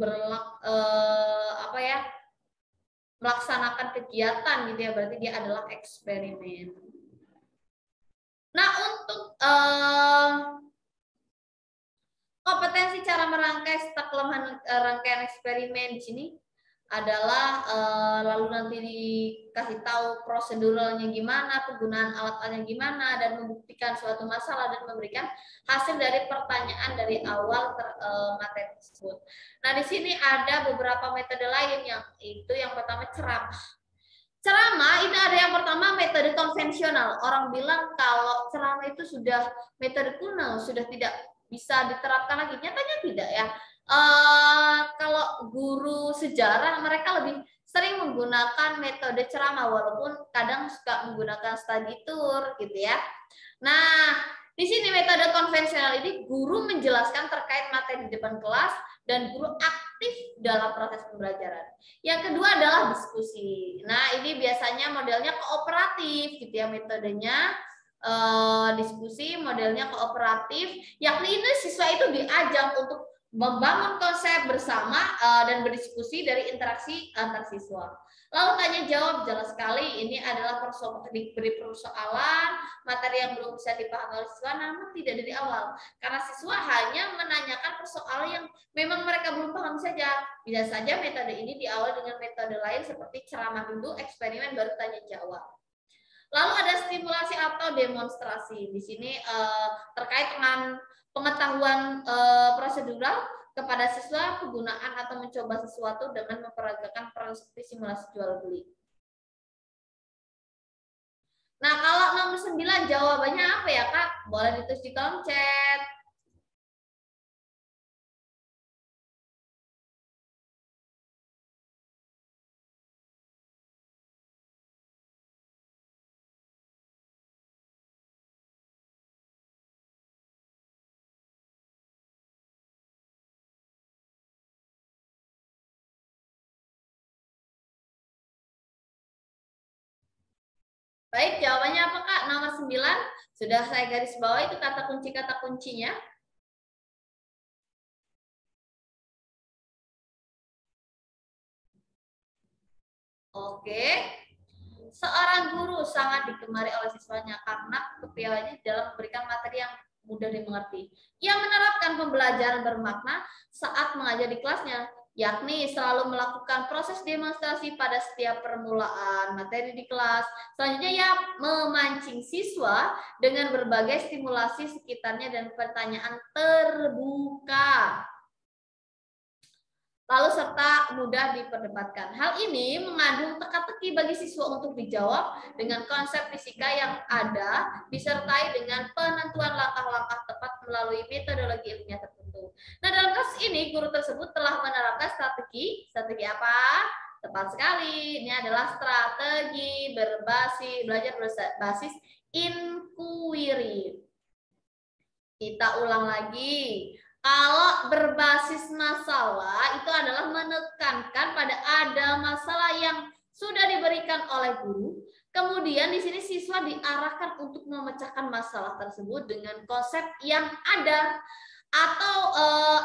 melaksanakan kegiatan gitu ya, berarti dia adalah eksperimen. Nah, untuk kompetensi cara merangkai serta kelemahan rangkaian eksperimen di sini adalah lalu nanti dikasih tahu proseduralnya gimana, penggunaan alat-alatnya gimana, dan membuktikan suatu masalah dan memberikan hasil dari pertanyaan dari awal materi tersebut. Nah, di sini ada beberapa metode lain, yang pertama ceramah. Ceramah ini ada yang pertama metode konvensional. Orang bilang kalau ceramah itu sudah metode kuno, sudah tidak bisa diterapkan lagi. Nyatanya tidak ya. Kalau guru sejarah mereka lebih sering menggunakan metode ceramah, walaupun kadang suka menggunakan study tour gitu ya. Nah, di sini metode konvensional ini guru menjelaskan terkait materi di depan kelas dan guru aktif dalam proses pembelajaran. Yang kedua adalah diskusi. Nah, ini biasanya modelnya kooperatif gitu ya metodenya. Diskusi modelnya kooperatif, yakni ini siswa itu diajak untuk membangun konsep bersama dan berdiskusi dari interaksi antar siswa. Lalu tanya jawab, jelas sekali ini adalah diberi persoalan, materi yang belum bisa dipahami oleh siswa namun tidak dari awal. Karena siswa hanya menanyakan persoalan yang memang mereka belum paham saja. Bisa saja metode ini diawali dengan metode lain seperti ceramah dulu, eksperimen, baru tanya jawab. Lalu ada stimulasi atau demonstrasi. Di sini terkait dengan pengetahuan prosedural kepada siswa, penggunaan atau mencoba sesuatu dengan memperagakan proses simulasi jual beli. Nah, kalau nomor 9 jawabannya apa ya, Kak? Boleh ditulis di kolom chat. Baik, jawabannya apa, Kak? Nomor 9. Sudah saya garis bawah itu kata kuncinya. Oke. Seorang guru sangat digemari oleh siswanya karena kepiawaiannya dalam memberikan materi yang mudah dimengerti. Ia menerapkan pembelajaran bermakna saat mengajar di kelasnya, yakni selalu melakukan proses demonstrasi pada setiap permulaan materi di kelas. Selanjutnya ia memancing siswa dengan berbagai stimulasi sekitarnya dan pertanyaan terbuka. Lalu serta mudah diperdebatkan. Hal ini mengandung teka-teki bagi siswa untuk dijawab dengan konsep fisika yang ada, disertai dengan penentuan langkah-langkah tepat melalui metodologi ilmiah tertentu. Nah, dalam kasus ini, guru tersebut telah menerapkan strategi apa? Tepat sekali, ini adalah strategi belajar berbasis inquiry. Kita ulang lagi. Kalau berbasis masalah itu adalah menekankan pada ada masalah yang sudah diberikan oleh guru. Kemudian di sini siswa diarahkan untuk memecahkan masalah tersebut dengan konsep yang ada atau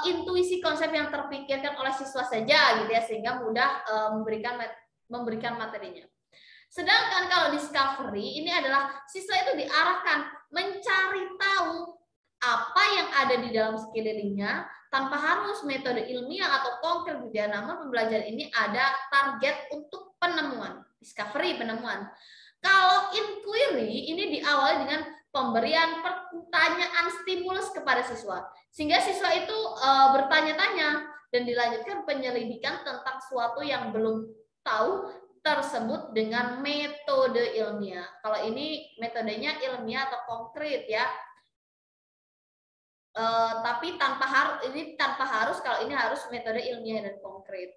intuisi konsep yang terpikirkan oleh siswa saja gitu ya, sehingga mudah memberikan materinya. Sedangkan kalau discovery ini adalah siswa itu diarahkan mencari tahu apa yang ada di dalam sekelilingnya tanpa harus metode ilmiah atau konkret gitu ya. Namun pembelajaran ini ada target untuk penemuan, discovery, penemuan. Kalau inquiry ini diawali dengan pemberian pertanyaan stimulus kepada siswa, sehingga siswa itu bertanya-tanya dan dilanjutkan penyelidikan tentang suatu yang belum tahu tersebut dengan metode ilmiah. Kalau ini metodenya ilmiah atau konkret ya. Tapi tanpa harus kalau ini harus metode ilmiah dan konkret.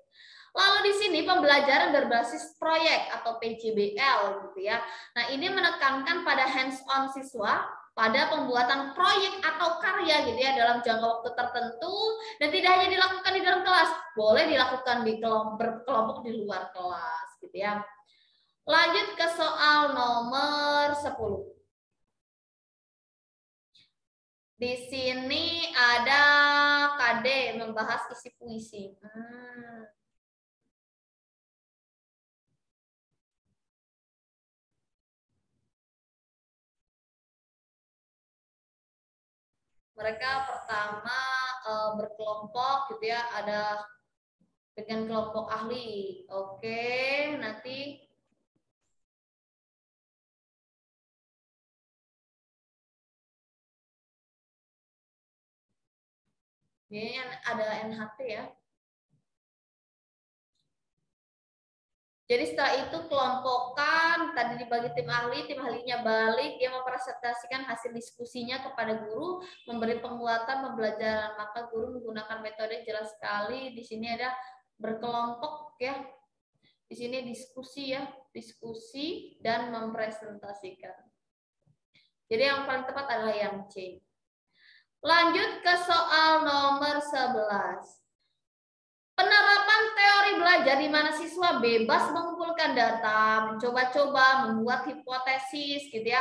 Lalu di sini pembelajaran berbasis proyek atau PJBL gitu ya. Nah, ini menekankan pada hands-on siswa pada pembuatan proyek atau karya gitu ya dalam jangka waktu tertentu dan tidak hanya dilakukan di dalam kelas, boleh dilakukan di kelompok di luar kelas gitu ya. Lanjut ke soal nomor 10. Di sini ada KD membahas isi puisi. Mereka pertama berkelompok gitu ya, ada dengan kelompok ahli. Oke, nanti ini ada NHT ya. Jadi setelah itu kelompokan, tadi dibagi tim ahlinya balik, dia mempresentasikan hasil diskusinya kepada guru, memberi penguatan pembelajaran, maka guru menggunakan metode jelas sekali. Di sini ada berkelompok ya. Di sini diskusi ya, diskusi dan mempresentasikan. Jadi yang paling tepat adalah yang C. Lanjut ke soal nomor 11. Penerapan teori belajar di mana siswa bebas mengumpulkan data, mencoba-coba, membuat hipotesis gitu ya,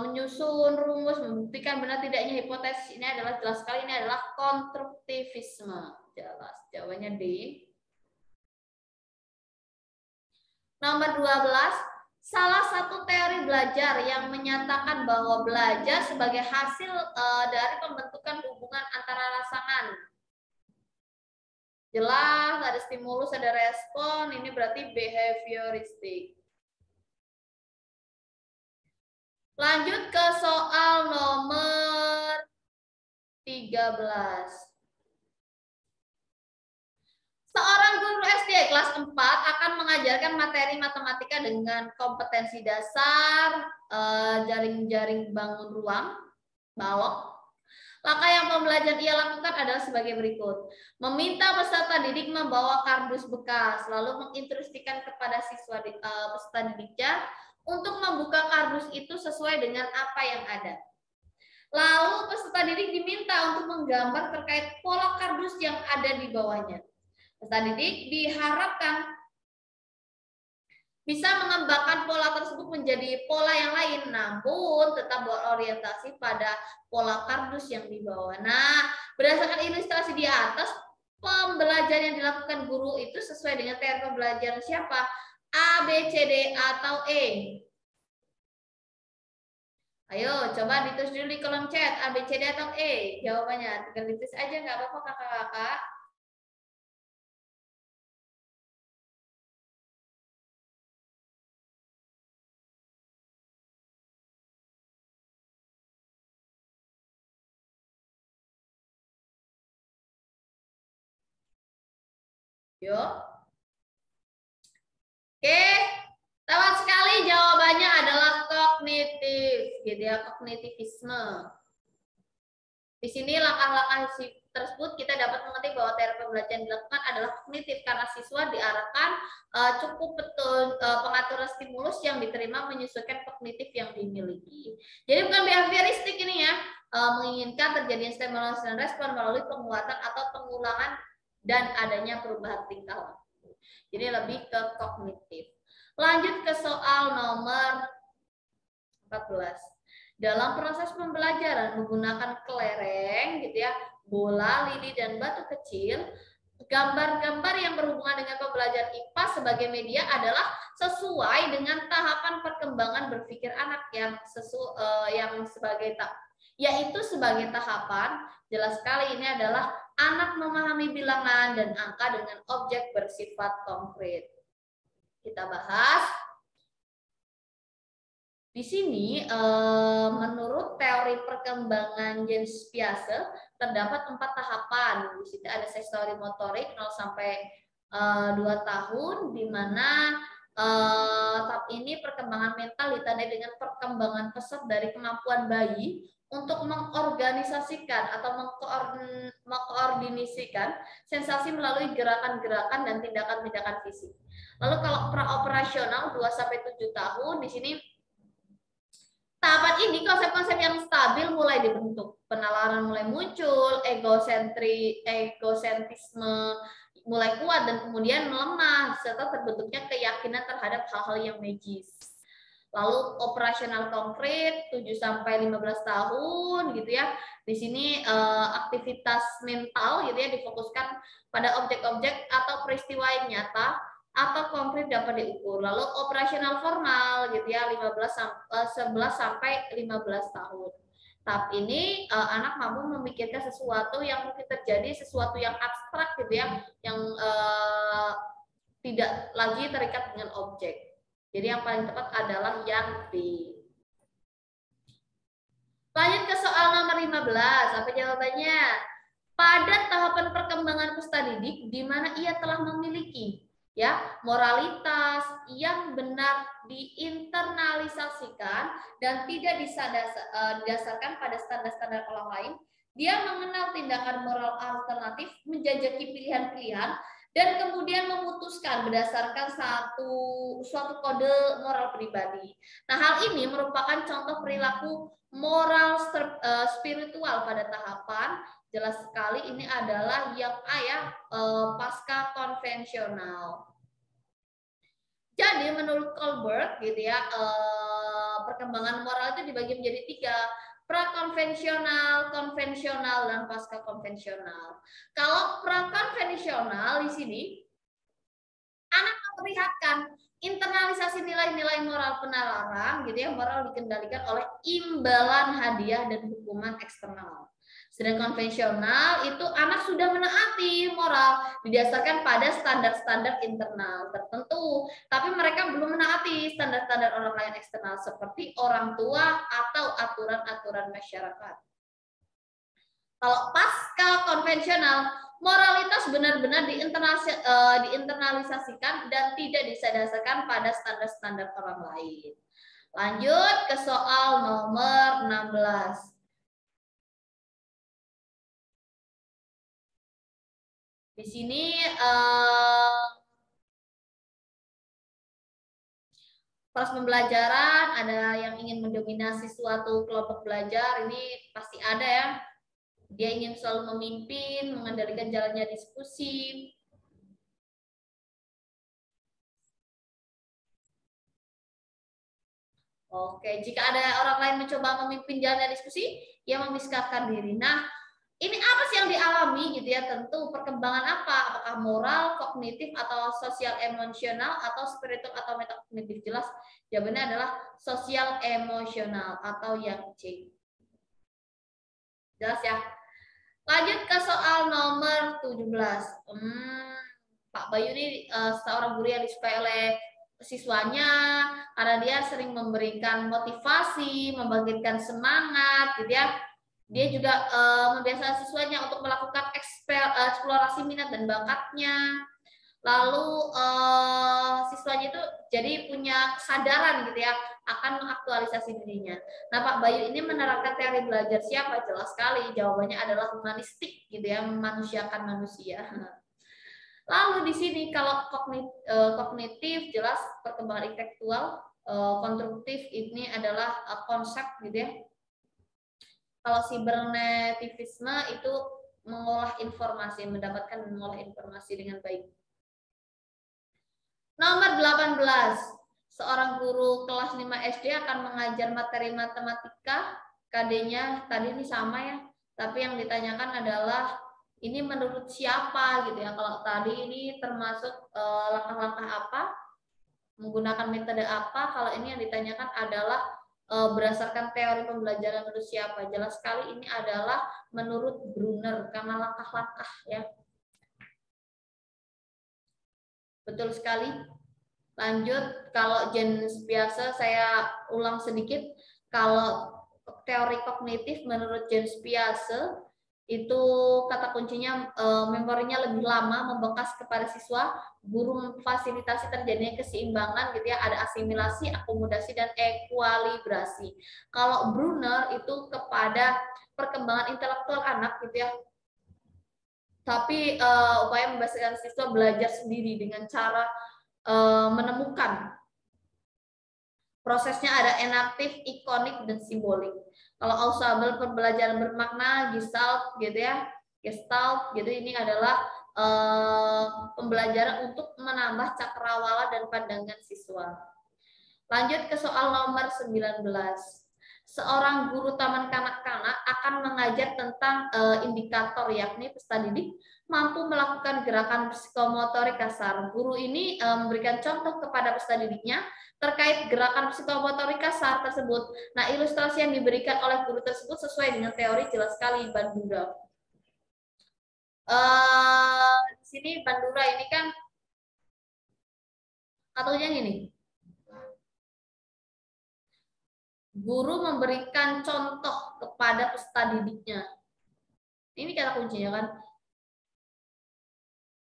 menyusun rumus, membuktikan benar tidaknya hipotesis ini adalah jelas sekali ini adalah konstruktivisme. Jelas, jawabannya D. Nomor 12. Salah satu teori belajar yang menyatakan bahwa belajar sebagai hasil dari pembentukan hubungan antara rangsangan. Jelas, ada stimulus, ada respon, ini berarti behavioristik. Lanjut ke soal nomor 13. Seorang guru SD kelas 4 akan mengajarkan materi matematika dengan kompetensi dasar, jaring-jaring bangun ruang, balok. Langkah yang pembelajaran ia lakukan adalah sebagai berikut. Meminta peserta didik membawa kardus bekas, lalu menginstruksikan kepada siswa peserta didiknya untuk membuka kardus itu sesuai dengan apa yang ada. Lalu peserta didik diminta untuk menggambar terkait pola kardus yang ada di bawahnya. Peserta didik diharapkan bisa mengembangkan pola tersebut menjadi pola yang lain, namun tetap berorientasi pada pola kardus yang di bawah. Nah, berdasarkan ilustrasi di atas, pembelajaran yang dilakukan guru itu sesuai dengan teori pembelajaran siapa? A, B, C, D, atau E? Ayo, coba ditulis dulu di kolom chat, A, B, C, D, atau E? Jawabannya, tinggal ditulis aja, nggak apa-apa kakak-kakak. Yuk. Oke, tepat sekali jawabannya adalah kognitif, gitu ya, kognitivisme. Di sini langkah-langkah tersebut kita dapat mengerti bahwa teori pembelajaran dilakukan adalah kognitif karena siswa diarahkan cukup betul pengaturan stimulus yang diterima menyesuaikan kognitif yang dimiliki. Jadi bukan behavioristik ini ya, menginginkan terjadinya stimulus dan respon melalui penguatan atau pengulangan dan adanya perubahan tingkah laku. Jadi lebih ke kognitif. Lanjut ke soal nomor 14. Dalam proses pembelajaran menggunakan kelereng gitu ya, bola, lidi dan batu kecil, gambar-gambar yang berhubungan dengan pembelajaran IPA sebagai media adalah sesuai dengan tahapan perkembangan berpikir anak yang yaitu sebagai tahapan. Jelas sekali ini adalah anak memahami bilangan dan angka dengan objek bersifat konkret. Kita bahas di sini. Menurut teori perkembangan James Piaget terdapat 4 tahapan. Di situ ada sensori motorik 0 sampai 2 tahun, di mana tahap ini perkembangan mental ditandai dengan perkembangan pesat dari kemampuan bayi untuk mengorganisasikan atau mengkoordinasikan sensasi melalui gerakan-gerakan dan tindakan-tindakan fisik. Lalu kalau praoperasional 2 sampai 7 tahun, di sini tahapan ini konsep-konsep yang stabil mulai dibentuk, penalaran mulai muncul, egosentrisme mulai kuat dan kemudian melemah, serta terbentuknya keyakinan terhadap hal-hal yang magis. Lalu operasional konkret 7 sampai 15 tahun gitu ya. Di sini aktivitas mental gitu ya difokuskan pada objek-objek atau peristiwa yang nyata atau konkret dapat diukur. Lalu operasional formal gitu ya 11 sampai 15 tahun. Tahap ini anak mampu memikirkan sesuatu yang mungkin terjadi, sesuatu yang abstrak gitu ya, yang tidak lagi terikat dengan objek. Jadi yang paling tepat adalah yang B. Lanjut ke soal nomor 15. Apa jawabannya? Pada tahapan perkembangan peserta didik di mana ia telah memiliki ya moralitas yang benar diinternalisasikan dan tidak didasarkan pada standar-standar orang lain, dia mengenal tindakan moral alternatif, menjajaki pilihan-pilihan, dan kemudian memutuskan berdasarkan suatu kode moral pribadi. Nah, hal ini merupakan contoh perilaku moral spiritual pada tahapan. Jelas sekali ini adalah yang pasca konvensional. Jadi menurut Kohlberg gitu ya, perkembangan moral itu dibagi menjadi 3, prakonvensional, konvensional, dan pasca konvensional. Kalau prakonvensional di sini anak memperlihatkan internalisasi nilai-nilai moral penalaran gitu ya, moral dikendalikan oleh imbalan hadiah dan hukuman eksternal. Sedangkan konvensional itu anak sudah menaati moral didasarkan pada standar-standar internal tertentu, tapi mereka belum menaati standar-standar orang lain eksternal seperti orang tua atau aturan-aturan masyarakat. Kalau pasca konvensional, moralitas benar-benar diinternalisasikan dan tidak didasarkan pada standar-standar orang lain. Lanjut ke soal nomor 16. Di sini proses pembelajaran, ada yang ingin mendominasi suatu kelompok belajar, ini pasti ada ya. Dia ingin selalu memimpin, mengendalikan jalannya diskusi. Oke, jika ada orang lain mencoba memimpin jalannya diskusi, ia memisahkan diri. Nah, ini apa sih yang dialami gitu ya? Tentu perkembangan apa? Apakah moral, kognitif, atau sosial emosional, atau spiritual, atau metakognitif? Jelas jawabannya adalah sosial emosional atau yang C. Jelas ya? Lanjut ke soal nomor 17. Pak Bayu ini seorang guru yang disukai oleh siswanya karena dia sering memberikan motivasi, membangkitkan semangat gitu ya. Dia juga membiasakan siswanya untuk melakukan eksplorasi minat dan bakatnya. Lalu siswanya itu jadi punya kesadaran gitu ya akan mengaktualisasi dirinya. Nah, Pak Bayu ini menerapkan teori belajar siapa? Jelas sekali jawabannya adalah humanistik gitu ya, memanusiakan manusia. Lalu di sini kalau kognitif jelas perkembangan intelektual, konstruktif ini adalah konsep gitu ya. Kalau cybernetivisme itu mengolah informasi, mengolah informasi dengan baik. Nomor 18. Seorang guru kelas 5 SD akan mengajar materi matematika. KD-nya tadi ini sama ya, tapi yang ditanyakan adalah ini menurut siapa gitu ya. Kalau tadi ini termasuk langkah-langkah apa, menggunakan metode apa. Kalau ini yang ditanyakan adalah berdasarkan teori pembelajaran menurut siapa. Jelas sekali ini adalah menurut Brunner karena langkah-langkah ya. Betul sekali. Lanjut, kalau jenis biasa saya ulang sedikit. Kalau teori kognitif menurut James Piaget itu kata kuncinya memorinya lebih lama, membekas kepada siswa, guru memfasilitasi terjadinya keseimbangan gitu ya, ada asimilasi, akomodasi dan ekuilibrasi. Kalau Brunner itu kepada perkembangan intelektual anak gitu ya, tapi upaya membebaskan siswa belajar sendiri dengan cara menemukan. Prosesnya ada enaktif, ikonik, dan simbolik. Kalau ensemble pembelajaran bermakna, gestalt gitu ya, gestalt gitu, ini adalah pembelajaran untuk menambah cakrawala dan pandangan siswa. Lanjut ke soal nomor 19. Seorang guru taman kanak-kanak akan mengajar tentang indikator, yakni peserta didik mampu melakukan gerakan psikomotorik kasar. Guru ini memberikan contoh kepada peserta didiknya terkait gerakan psikomotorik kasar tersebut. Nah, ilustrasi yang diberikan oleh guru tersebut sesuai dengan teori jelas sekali Bandura. Di sini Bandura ini kan katanya gini. Guru memberikan contoh kepada peserta didiknya. Ini kata kuncinya kan.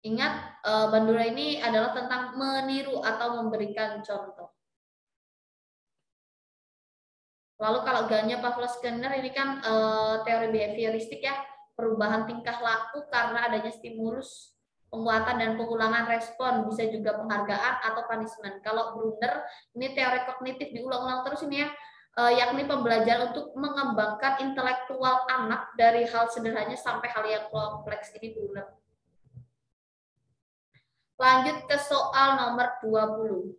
Ingat, Bandura ini adalah tentang meniru atau memberikan contoh. Lalu kalau Ganya Pavlov-Skinner ini kan teori behavioristik ya, perubahan tingkah laku karena adanya stimulus, penguatan dan pengulangan respon, bisa juga penghargaan atau punishment. Kalau Brunner ini teori kognitif diulang-ulang terus ini ya, yakni pembelajaran untuk mengembangkan intelektual anak dari hal sederhana sampai hal yang kompleks. Ini Brunner. Lanjut ke soal nomor 20.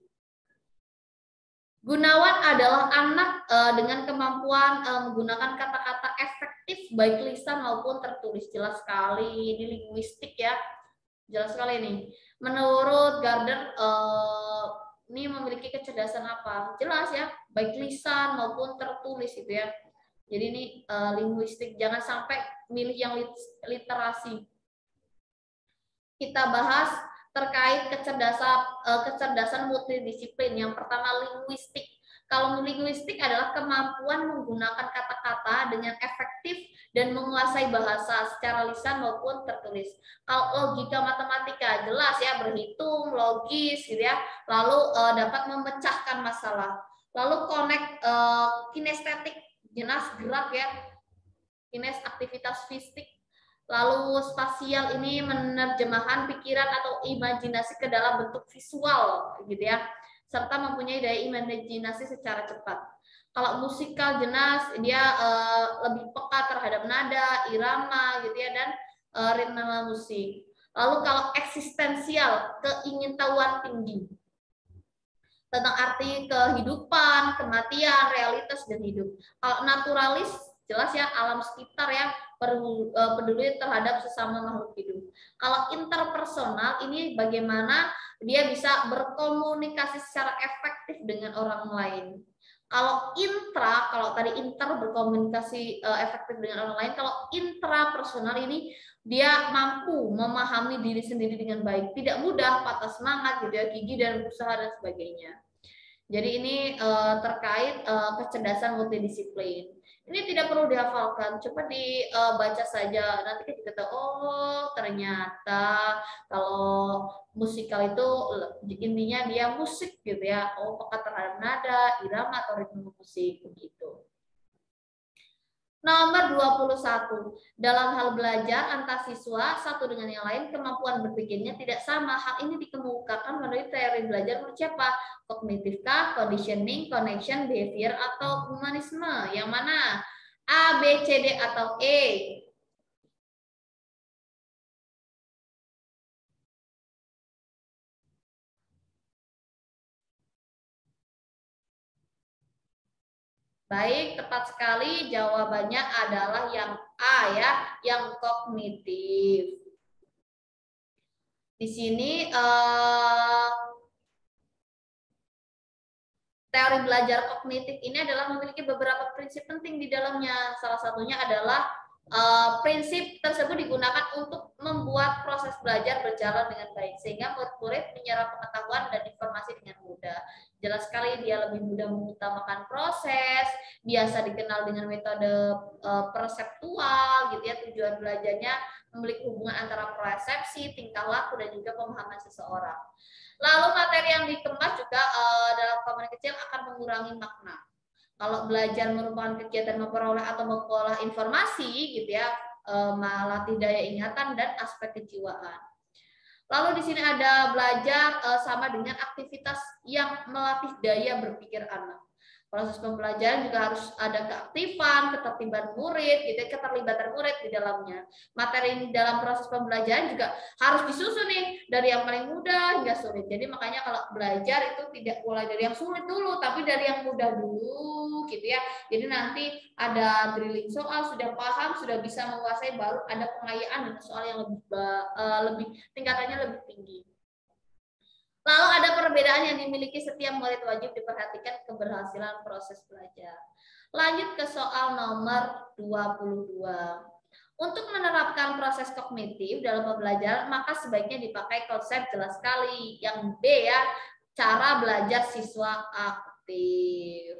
Gunawan adalah anak dengan kemampuan menggunakan kata-kata efektif baik lisan maupun tertulis. Jelas sekali, ini linguistik ya. Jelas sekali ini. Menurut Gardner, ini memiliki kecerdasan apa? Jelas ya, baik lisan maupun tertulis itu ya. Jadi ini linguistik, jangan sampai milih yang literasi. Kita bahas terkait kecerdasan multidisiplin. Yang pertama linguistik. Kalau linguistik adalah kemampuan menggunakan kata-kata dengan efektif dan menguasai bahasa secara lisan maupun tertulis. Kalau logika matematika jelas ya, berhitung, logis gitu ya. Lalu dapat memecahkan masalah. Lalu kinestetik, jelas gerak ya. Kines aktivitas fisik. Lalu spasial ini menerjemahkan pikiran atau imajinasi ke dalam bentuk visual gitu ya, serta mempunyai daya imajinasi secara cepat. Kalau musikal jelas dia lebih peka terhadap nada, irama gitu ya, dan ritme musik. Lalu kalau eksistensial, keingintahuan tinggi tentang arti kehidupan, kematian, realitas dan hidup. Kalau naturalis jelas ya, alam sekitar ya, peduli terhadap sesama makhluk hidup. Kalau interpersonal ini bagaimana dia bisa berkomunikasi secara efektif dengan orang lain. Kalau tadi inter berkomunikasi efektif dengan orang lain, kalau intrapersonal ini dia mampu memahami diri sendiri dengan baik, tidak mudah patah semangat gitu ya, gigih dan berusaha dan sebagainya. Jadi ini terkait kecerdasan multidisiplin. Ini tidak perlu dihafalkan, coba dibaca saja. Nanti kita tahu, oh ternyata kalau musikal itu intinya dia musik gitu ya. Oh, peka terhadap nada, irama atau ritme musik begitu. Nomor 21. Dalam hal belajar antar siswa satu dengan yang lain, kemampuan berpikirnya tidak sama. Hal ini dikemukakan melalui teori belajar menurut siapa? Kognitifkah, conditioning, connection, behavior, atau humanisme? Yang mana? A, B, C, D, atau E? Baik, tepat sekali jawabannya adalah yang A ya, yang kognitif. Di sini teori belajar kognitif ini adalah memiliki beberapa prinsip penting di dalamnya. Salah satunya adalah prinsip tersebut digunakan untuk membuat proses belajar berjalan dengan baik, sehingga murid-murid menyerap pengetahuan dan informasi dengan mudah. Jelas sekali dia lebih mudah mengutamakan proses, biasa dikenal dengan metode perseptual, gitu ya. Tujuan belajarnya memiliki hubungan antara persepsi, tingkah laku, dan juga pemahaman seseorang. Lalu materi yang dikemas juga dalam komponen kecil akan mengurangi makna. Kalau belajar merupakan kegiatan memperoleh atau mengolah informasi, gitu ya, melatih daya ingatan dan aspek kejiwaan. Lalu di sini ada belajar sama dengan aktivitas yang melatih daya berpikir anak. Proses pembelajaran juga harus ada keaktifan, keterlibatan murid, gitu, keterlibatan murid di dalamnya. Materi ini dalam proses pembelajaran juga harus disusun nih dari yang paling mudah hingga sulit. Jadi makanya kalau belajar itu tidak mulai dari yang sulit dulu, tapi dari yang mudah dulu, gitu ya. Jadi nanti ada drilling soal, sudah paham, sudah bisa menguasai, baru ada pengayaan dengan soal yang lebih tingkatannya lebih tinggi. Lalu ada perbedaan yang dimiliki setiap murid, wajib diperhatikan keberhasilan proses belajar. Lanjut ke soal nomor 22. Untuk menerapkan proses kognitif dalam pembelajaran, maka sebaiknya dipakai konsep jelas sekali. Yang B ya, cara belajar siswa aktif.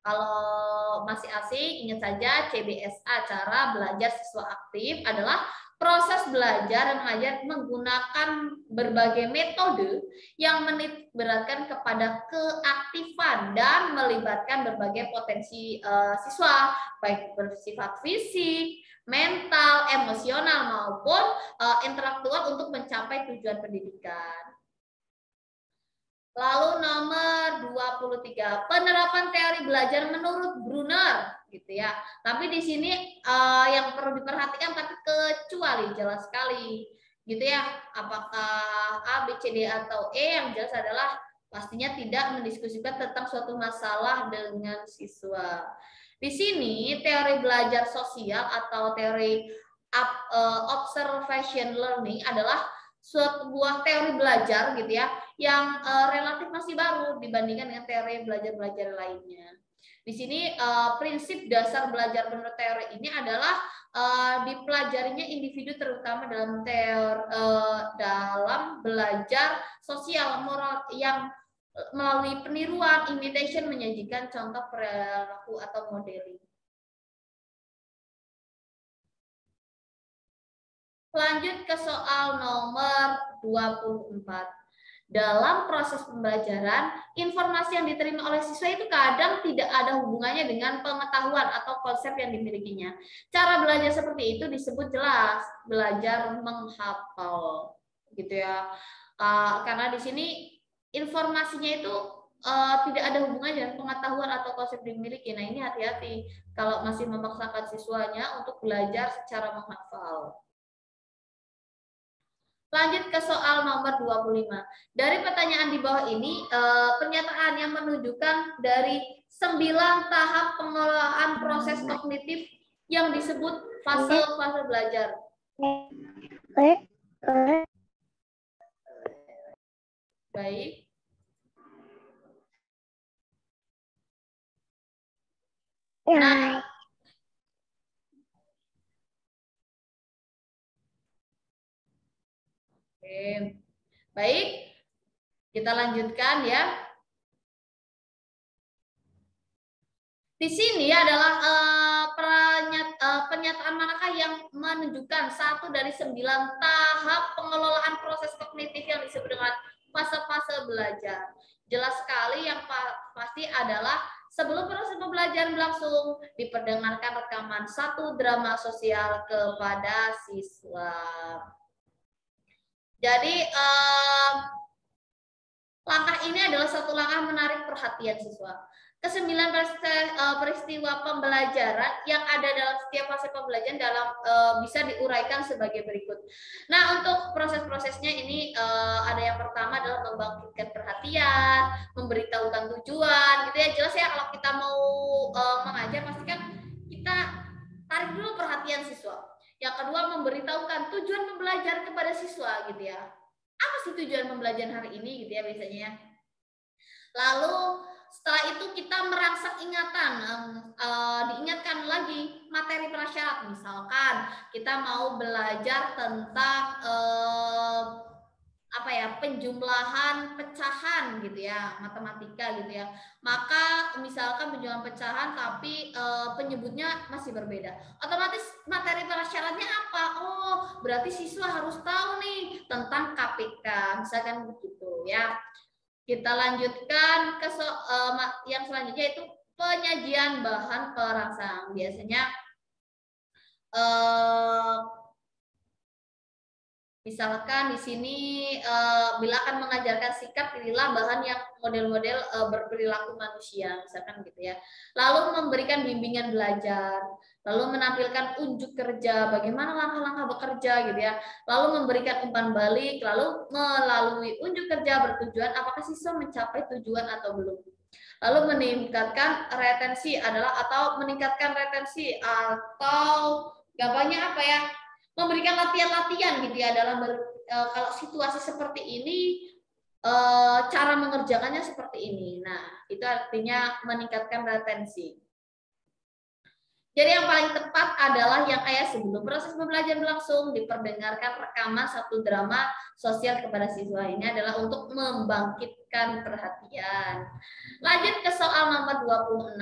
Kalau masih asing, ingat saja CBSA, cara belajar siswa aktif adalah proses belajar dan mengajar menggunakan berbagai metode yang menitikberatkan kepada keaktifan dan melibatkan berbagai potensi siswa, baik bersifat fisik, mental, emosional, maupun intelektual untuk mencapai tujuan pendidikan. Lalu nomor 23, penerapan teori belajar menurut Brunner, gitu ya. Tapi di sini yang perlu diperhatikan, tapi kecuali jelas sekali, gitu ya. Apakah A, B, C, D, atau E? Yang jelas adalah pastinya tidak mendiskusikan tentang suatu masalah dengan siswa. Di sini teori belajar sosial atau teori observation learning adalah sebuah teori belajar, gitu ya, yang relatif masih baru dibandingkan dengan teori belajar lainnya. Di sini prinsip dasar belajar menurut teori ini adalah dipelajarinya individu, terutama dalam dalam belajar sosial moral yang melalui peniruan, imitation, menyajikan contoh perilaku atau modeling. Lanjut ke soal nomor 24. Dalam proses pembelajaran, informasi yang diterima oleh siswa itu kadang tidak ada hubungannya dengan pengetahuan atau konsep yang dimilikinya. Cara belajar seperti itu disebut jelas belajar menghafal, gitu ya. Karena di sini informasinya itu tidak ada hubungannya dengan pengetahuan atau konsep dimiliki. Nah, ini hati-hati kalau masih memaksakan siswanya untuk belajar secara menghafal. Lanjut ke soal nomor 25. Dari pertanyaan di bawah ini, pernyataan yang menunjukkan dari 9 tahap pengelolaan proses kognitif yang disebut fase-fase belajar. Baik. Nah, oke. Baik, kita lanjutkan ya. Di sini adalah pernyataan manakah yang menunjukkan satu dari 9 tahap pengelolaan proses kognitif yang disebut dengan fase-fase belajar. Jelas sekali yang pasti adalah sebelum proses pembelajaran berlangsung, diperdengarkan rekaman satu drama sosial kepada siswa. Jadi langkah ini adalah satu langkah menarik perhatian siswa. Kesembilan peristiwa pembelajaran yang ada dalam setiap fase pembelajaran bisa diuraikan sebagai berikut. Nah, untuk proses-prosesnya ini ada yang pertama adalah membangkitkan perhatian, memberitahukan tujuan, gitu ya. Jelas ya, kalau kita mau mengajar pasti kan kita tarik dulu perhatian siswa. Yang kedua, memberitahukan tujuan membelajar kepada siswa, gitu ya. Apa sih tujuan pembelajaran hari ini, gitu ya biasanya. Lalu setelah itu kita merangsang ingatan, diingatkan lagi materi prasyarat. Misalkan kita mau belajar tentang penjumlahan pecahan gitu ya, matematika gitu ya. Maka misalkan penjumlahan pecahan tapi penyebutnya masih berbeda. Otomatis materi prasyaratnya apa? Oh, berarti siswa harus tahu nih tentang KPK, misalkan begitu ya. Kita lanjutkan ke yang selanjutnya, itu penyajian bahan perangsang. Biasanya misalkan di sini bila akan mengajarkan sikap, pilihlah bahan yang model-model berperilaku manusia, misalkan gitu ya. Lalu memberikan bimbingan belajar, lalu menampilkan unjuk kerja, bagaimana langkah-langkah bekerja gitu ya. Lalu memberikan umpan balik, lalu melalui unjuk kerja bertujuan apakah siswa mencapai tujuan atau belum. Lalu meningkatkan retensi atau gampangnya apa ya? Memberikan latihan-latihan gitu ya dalam kalau situasi seperti ini cara mengerjakannya seperti ini. Nah, itu artinya meningkatkan retensi. Jadi yang paling tepat adalah yang kayak sebelum proses pembelajaran berlangsung diperdengarkan rekaman satu drama sosial kepada siswa. Ini adalah untuk membangkitkan perhatian. Lanjut ke soal nomor 26.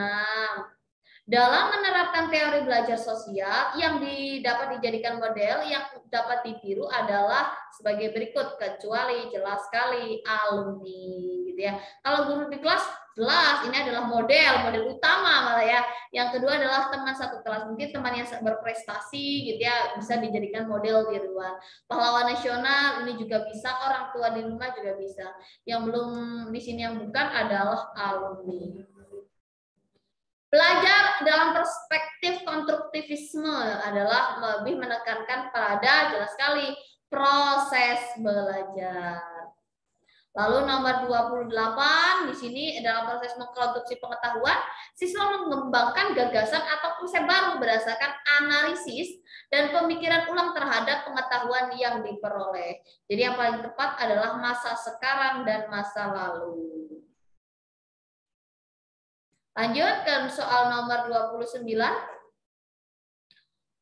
Dalam menerapkan teori belajar sosial yang dapat dijadikan model yang dapat ditiru adalah sebagai berikut, kecuali jelas sekali alumni gitu ya. Kalau guru di kelas jelas ini adalah model utama malah ya. Yang kedua adalah teman satu kelas, mungkin teman yang berprestasi gitu ya, bisa dijadikan model di luar. Pahlawan nasional ini juga bisa, orang tua di rumah juga bisa. Yang belum di sini yang bukan adalah alumni. Belajar dalam perspektif konstruktivisme adalah lebih menekankan pada jelas sekali proses belajar. Lalu nomor 28 di sini dalam proses mengkonstruksi pengetahuan, siswa mengembangkan gagasan atau konsep baru berdasarkan analisis dan pemikiran ulang terhadap pengetahuan yang diperoleh. Jadi yang paling tepat adalah masa sekarang dan masa lalu. Lanjut ke soal nomor 29.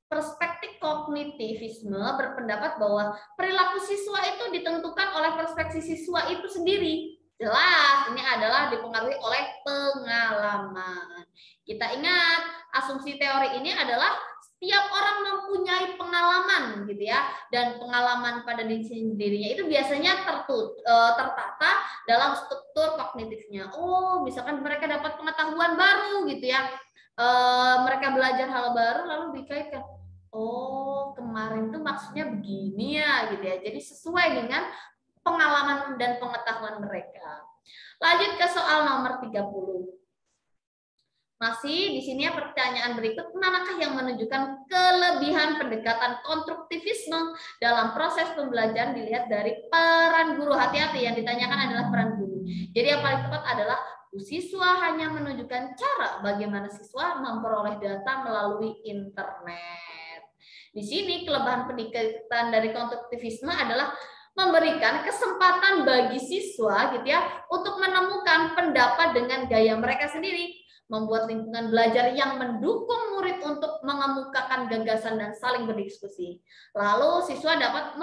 Perspektif kognitivisme berpendapat bahwa perilaku siswa itu ditentukan oleh perspektif siswa itu sendiri. Jelas, ini adalah dipengaruhi oleh pengalaman. Kita ingat, asumsi teori ini adalah setiap orang mempunyai pengalaman gitu ya, dan pengalaman pada diri sendirinya itu biasanya tertata dalam struktur kognitifnya. Oh, misalkan mereka dapat pengetahuan baru gitu ya, mereka belajar hal baru lalu dikaitkan, oh kemarin tuh maksudnya begini ya gitu ya, jadi sesuai dengan pengalaman dan pengetahuan mereka. Lanjut ke soal nomor 30. Masih di sini ya pertanyaan berikut, manakah yang menunjukkan kelebihan pendekatan konstruktivisme dalam proses pembelajaran dilihat dari peran guru. Hati-hati, yang ditanyakan adalah peran guru. Jadi yang paling tepat adalah siswa hanya menunjukkan cara bagaimana siswa memperoleh data melalui internet. Di sini kelebihan pendekatan dari konstruktivisme adalah memberikan kesempatan bagi siswa gitu ya untuk menemukan pendapat dengan gaya mereka sendiri, membuat lingkungan belajar yang mendukung murid untuk mengemukakan gagasan dan saling berdiskusi. Lalu siswa dapat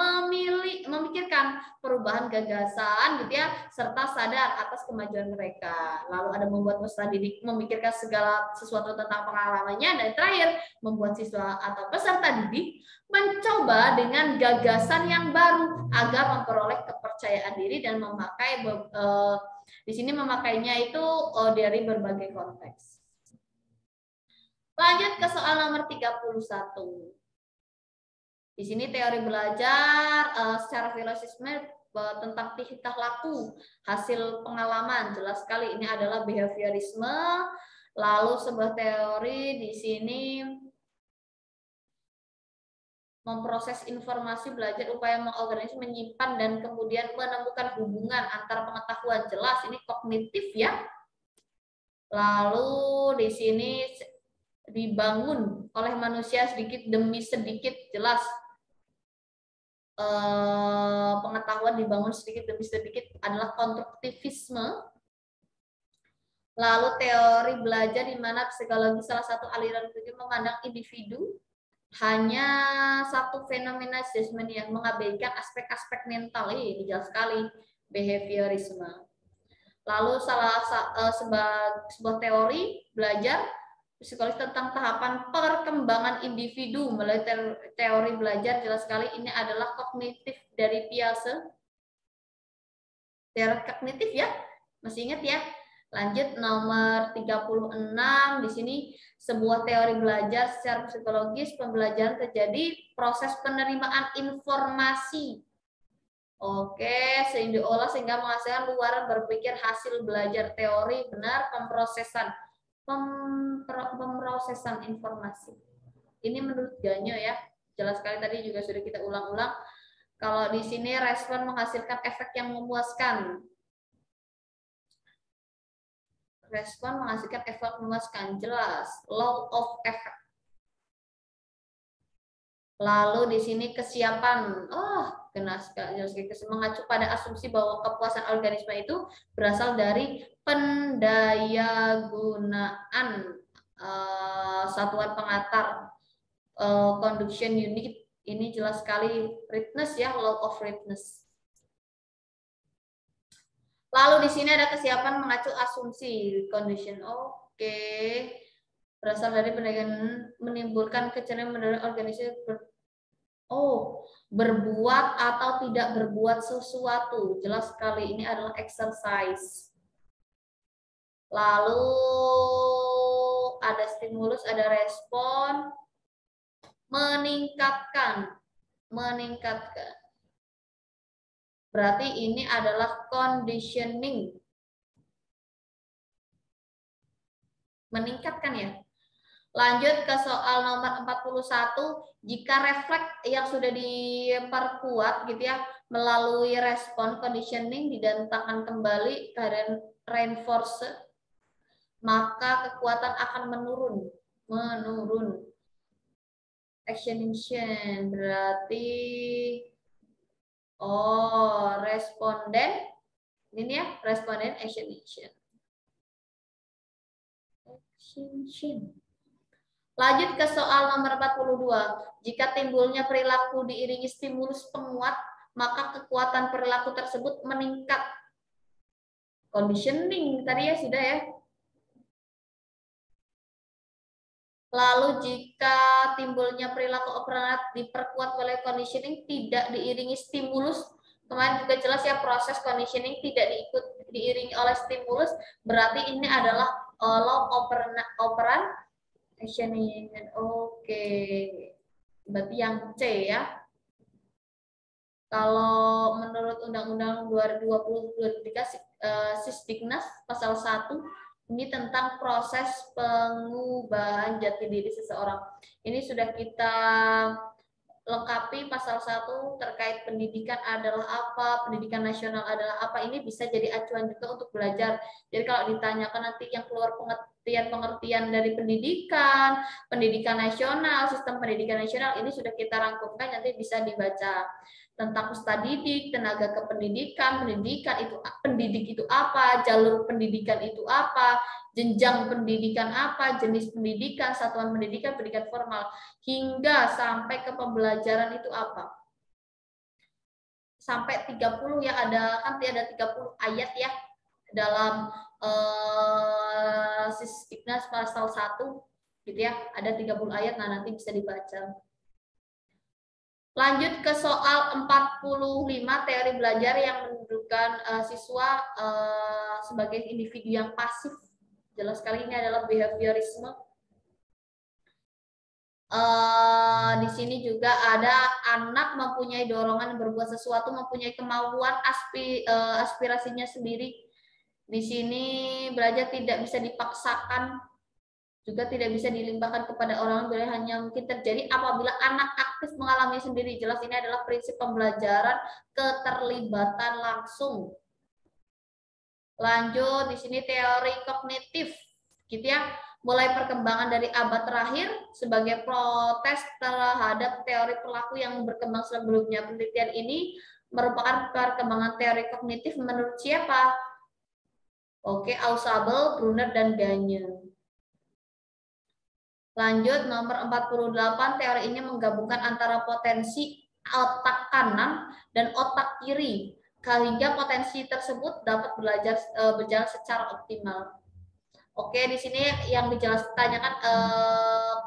memikirkan perubahan gagasan gitu ya, serta sadar atas kemajuan mereka. Lalu ada membuat peserta didik memikirkan segala sesuatu tentang pengalamannya, dan terakhir membuat siswa atau peserta didik mencoba dengan gagasan yang baru agar memperoleh kepercayaan diri dan memakai di sini memakainya itu dari berbagai konteks. Lanjut ke soal nomor 31. Di sini teori belajar secara filosofisme tentang tingkah laku, hasil pengalaman. Jelas sekali ini adalah behaviorisme. Lalu sebuah teori di sini memproses informasi, belajar, upaya mengorganisasi, menyimpan, dan kemudian menemukan hubungan antar pengetahuan. Jelas ini kognitif ya. Lalu di sini dibangun oleh manusia sedikit demi sedikit. Jelas pengetahuan dibangun sedikit demi sedikit adalah konstruktivisme. Lalu teori belajar di mana psikologi salah satu aliran berpikir memandang individu hanya satu fenomena assessment yang mengabaikan aspek-aspek mental. Ini jelas sekali behaviorisme. Lalu sebuah teori belajar psikologi tentang tahapan perkembangan individu melalui teori belajar. Jelas sekali ini adalah kognitif dari Piaget. Teori kognitif ya, masih ingat ya? Lanjut nomor 36 di sini sebuah teori belajar secara psikologis pembelajaran terjadi proses penerimaan informasi. Oke, sehingga diolah sehingga menghasilkan luaran berpikir hasil belajar teori benar pemrosesan informasi. Ini menurut Ganyo ya. Jelas sekali tadi juga sudah kita ulang-ulang. Kalau di sini respon menghasilkan efek yang memuaskan. Respon menghasilkan efek memuaskan, jelas. Law of effect. Lalu di sini kesiapan. Jelas mengacu pada asumsi bahwa kepuasan organisme itu berasal dari pendayagunaan satuan pengantar conduction unit. Ini jelas sekali readiness ya, law of readiness. Lalu di sini ada kesiapan mengacu asumsi condition. Oke. Berasal dari pendayagunaan menimbulkan kecenderungan menurut organisasi berbuat atau tidak berbuat sesuatu. Jelas sekali ini adalah exercise. Lalu ada stimulus, ada respon, meningkatkan. Berarti ini adalah conditioning. Meningkatkan ya. Lanjut ke soal nomor 41. Jika refleks yang sudah diperkuat gitu ya melalui respon conditioning didatangkan kembali keadaan reinforce, maka kekuatan akan menurun. Action berarti responden ini ya, responden action. Lanjut ke soal nomor 42. Jika timbulnya perilaku diiringi stimulus penguat, maka kekuatan perilaku tersebut meningkat. Conditioning tadi ya sudah ya. Lalu jika timbulnya perilaku operan diperkuat oleh conditioning tidak diiringi stimulus, kemarin juga jelas ya proses conditioning tidak diiringi oleh stimulus, berarti ini adalah law operan actioning. Oke. Berarti yang C ya. Kalau menurut Undang-Undang 2020-2023 Sisdiknas pasal 1 ini tentang proses pengubahan jati diri seseorang. Ini sudah kita lengkapi pasal 1 terkait pendidikan adalah apa, pendidikan nasional adalah apa. Ini bisa jadi acuan juga untuk belajar. Jadi kalau ditanyakan nanti yang keluar pengertian dari pendidikan nasional, sistem pendidikan nasional, ini sudah kita rangkumkan, nanti bisa dibaca tentang peserta didik, tenaga kependidikan, pendidik itu apa, jalur pendidikan itu apa, jenjang pendidikan apa, jenis pendidikan, satuan pendidikan, pendidikan formal, hingga sampai ke pembelajaran itu apa. Sampai 30 ya, nanti ada 30 ayat ya dalam Sisdiknas pasal 1 gitu ya, ada 30 ayat, nah nanti bisa dibaca. Lanjut ke soal 45, teori belajar yang menunjukkan siswa sebagai individu yang pasif. Jelas sekali ini adalah behaviorisme. Di sini juga ada anak mempunyai dorongan berbuat sesuatu, mempunyai kemauan, aspirasinya sendiri. Di sini belajar tidak bisa dipaksakan, juga tidak bisa dilimpahkan kepada orang lain, hanya mungkin terjadi apabila anak aktif mengalami sendiri. Jelas ini adalah prinsip pembelajaran keterlibatan langsung. Lanjut, di sini teori kognitif, gitu ya. Mulai perkembangan dari abad terakhir sebagai protes terhadap teori perilaku yang berkembang sebelumnya. Penelitian ini merupakan perkembangan teori kognitif menurut siapa? Oke, Ausubel, Brunner, dan Gagne. Lanjut, nomor 48, teori ini menggabungkan antara potensi otak kanan dan otak kiri, sehingga potensi tersebut dapat berjalan secara optimal. Oke, di sini yang ditanyakan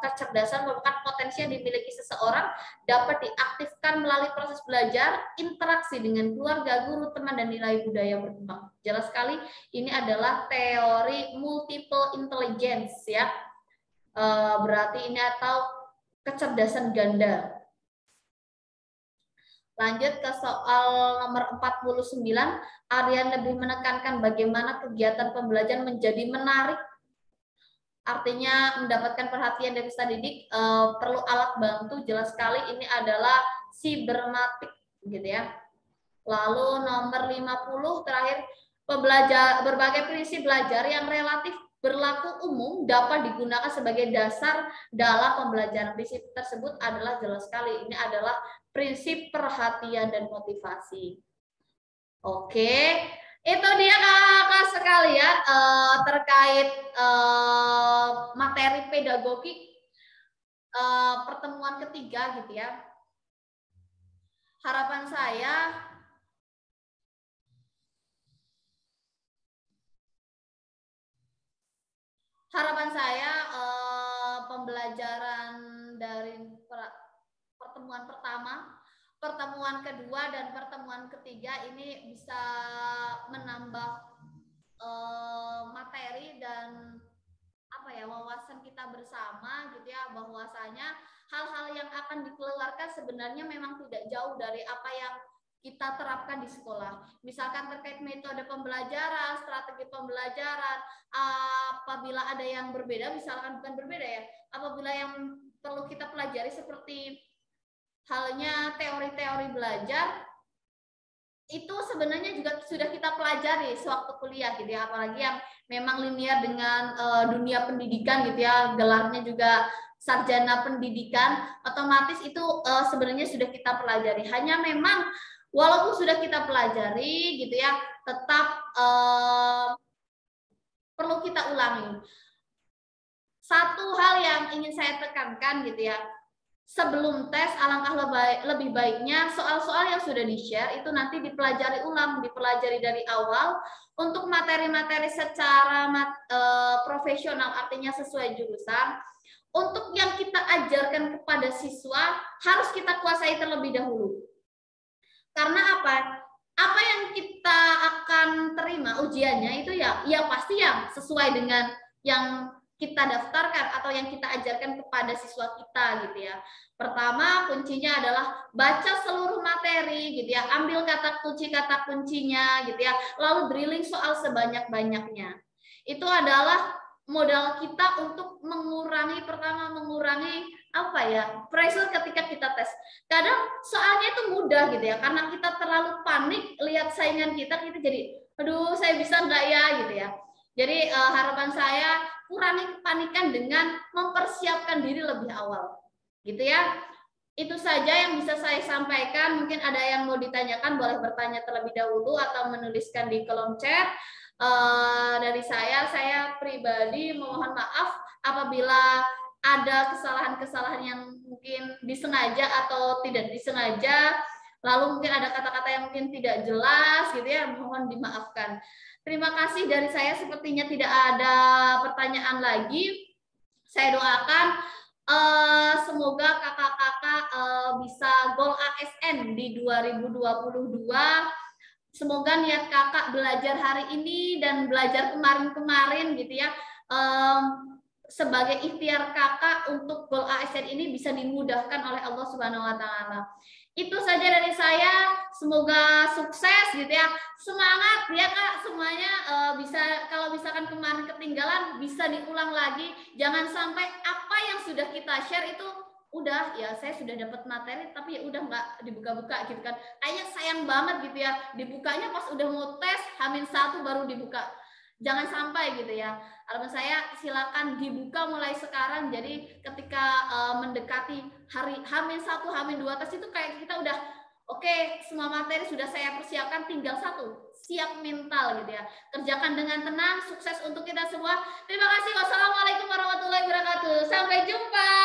kecerdasan merupakan potensi yang dimiliki seseorang dapat diaktifkan melalui proses belajar, interaksi dengan keluarga, guru, teman, dan nilai budaya berkembang. Jelas sekali, ini adalah teori multiple intelligence ya. Berarti ini atau kecerdasan ganda. Lanjut ke soal nomor 49, Aryan lebih menekankan bagaimana kegiatan pembelajaran menjadi menarik. Artinya mendapatkan perhatian dari peserta didik, perlu alat bantu. Jelas sekali ini adalah sibermatik gitu ya. Lalu nomor 50 terakhir, berbagai prinsip belajar yang relatif berlaku umum dapat digunakan sebagai dasar dalam pembelajaran. Prinsip tersebut adalah jelas sekali ini adalah prinsip perhatian dan motivasi. Oke, itu dia kakak sekalian terkait materi pedagogik pertemuan ketiga gitu ya. Harapan saya pembelajaran dari pertemuan pertama, pertemuan kedua, dan pertemuan ketiga ini bisa menambah materi dan wawasan kita bersama gitu ya, bahwasanya hal-hal yang akan dikeluarkan sebenarnya memang tidak jauh dari apa yang kita terapkan di sekolah. Misalkan terkait metode pembelajaran, strategi pembelajaran, apabila ada yang berbeda, misalkan bukan berbeda ya, apabila yang perlu kita pelajari seperti halnya teori-teori belajar, itu sebenarnya juga sudah kita pelajari sewaktu kuliah gitu ya, apalagi yang memang linear dengan dunia pendidikan gitu ya, gelarnya juga sarjana pendidikan, otomatis itu sebenarnya sudah kita pelajari. Hanya memang walaupun sudah kita pelajari gitu ya, tetap perlu kita ulangi. Satu hal yang ingin saya tekankan gitu ya, sebelum tes alangkah lebih baiknya soal-soal yang sudah di-share itu nanti dipelajari ulang, dipelajari dari awal untuk materi-materi secara profesional, artinya sesuai jurusan. Untuk yang kita ajarkan kepada siswa harus kita kuasai terlebih dahulu. Karena apa? Apa yang kita akan terima ujiannya itu ya pasti yang sesuai dengan yang kita daftarkan atau yang kita ajarkan kepada siswa kita gitu ya. Pertama, kuncinya adalah baca seluruh materi gitu ya, ambil kata kuncinya gitu ya, lalu drilling soal sebanyak-banyaknya. Itu adalah modal kita untuk mengurangi pressure ketika kita tes. Kadang soalnya itu mudah gitu ya, karena kita terlalu panik lihat saingan kita jadi aduh saya bisa enggak ya gitu ya. Jadi harapan saya kurangi kepanikan dengan mempersiapkan diri lebih awal gitu ya. Itu saja yang bisa saya sampaikan. Mungkin ada yang mau ditanyakan, boleh bertanya terlebih dahulu atau menuliskan di kolom chat. Dari saya pribadi mohon maaf apabila ada kesalahan-kesalahan yang mungkin disengaja atau tidak disengaja, lalu mungkin ada kata-kata yang mungkin tidak jelas gitu ya, mohon dimaafkan. Terima kasih dari saya, sepertinya tidak ada pertanyaan lagi. Saya doakan semoga kakak-kakak bisa goal ASN di 2022. Semoga niat kakak belajar hari ini dan belajar kemarin-kemarin gitu ya, sebagai ikhtiar kakak untuk goal ASN ini bisa dimudahkan oleh Allah Subhanahu wa taala. Itu saja dari saya, semoga sukses gitu ya. Semangat ya Kak semuanya, bisa kalau misalkan kemarin ketinggalan bisa diulang lagi. Jangan sampai apa yang sudah kita share itu udah ya saya sudah dapat materi tapi ya udah nggak dibuka-buka gitu kan. Kayaknya sayang banget gitu ya. Dibukanya pas udah mau tes H-1 baru dibuka. Jangan sampai gitu ya. Harapan saya silakan dibuka mulai sekarang. Jadi ketika mendekati hari H-1, H-2 tes itu kayak kita udah oke, semua materi sudah saya persiapkan, tinggal satu, siap mental gitu ya. Kerjakan dengan tenang, sukses untuk kita semua. Terima kasih. Wassalamualaikum warahmatullahi wabarakatuh. Sampai jumpa.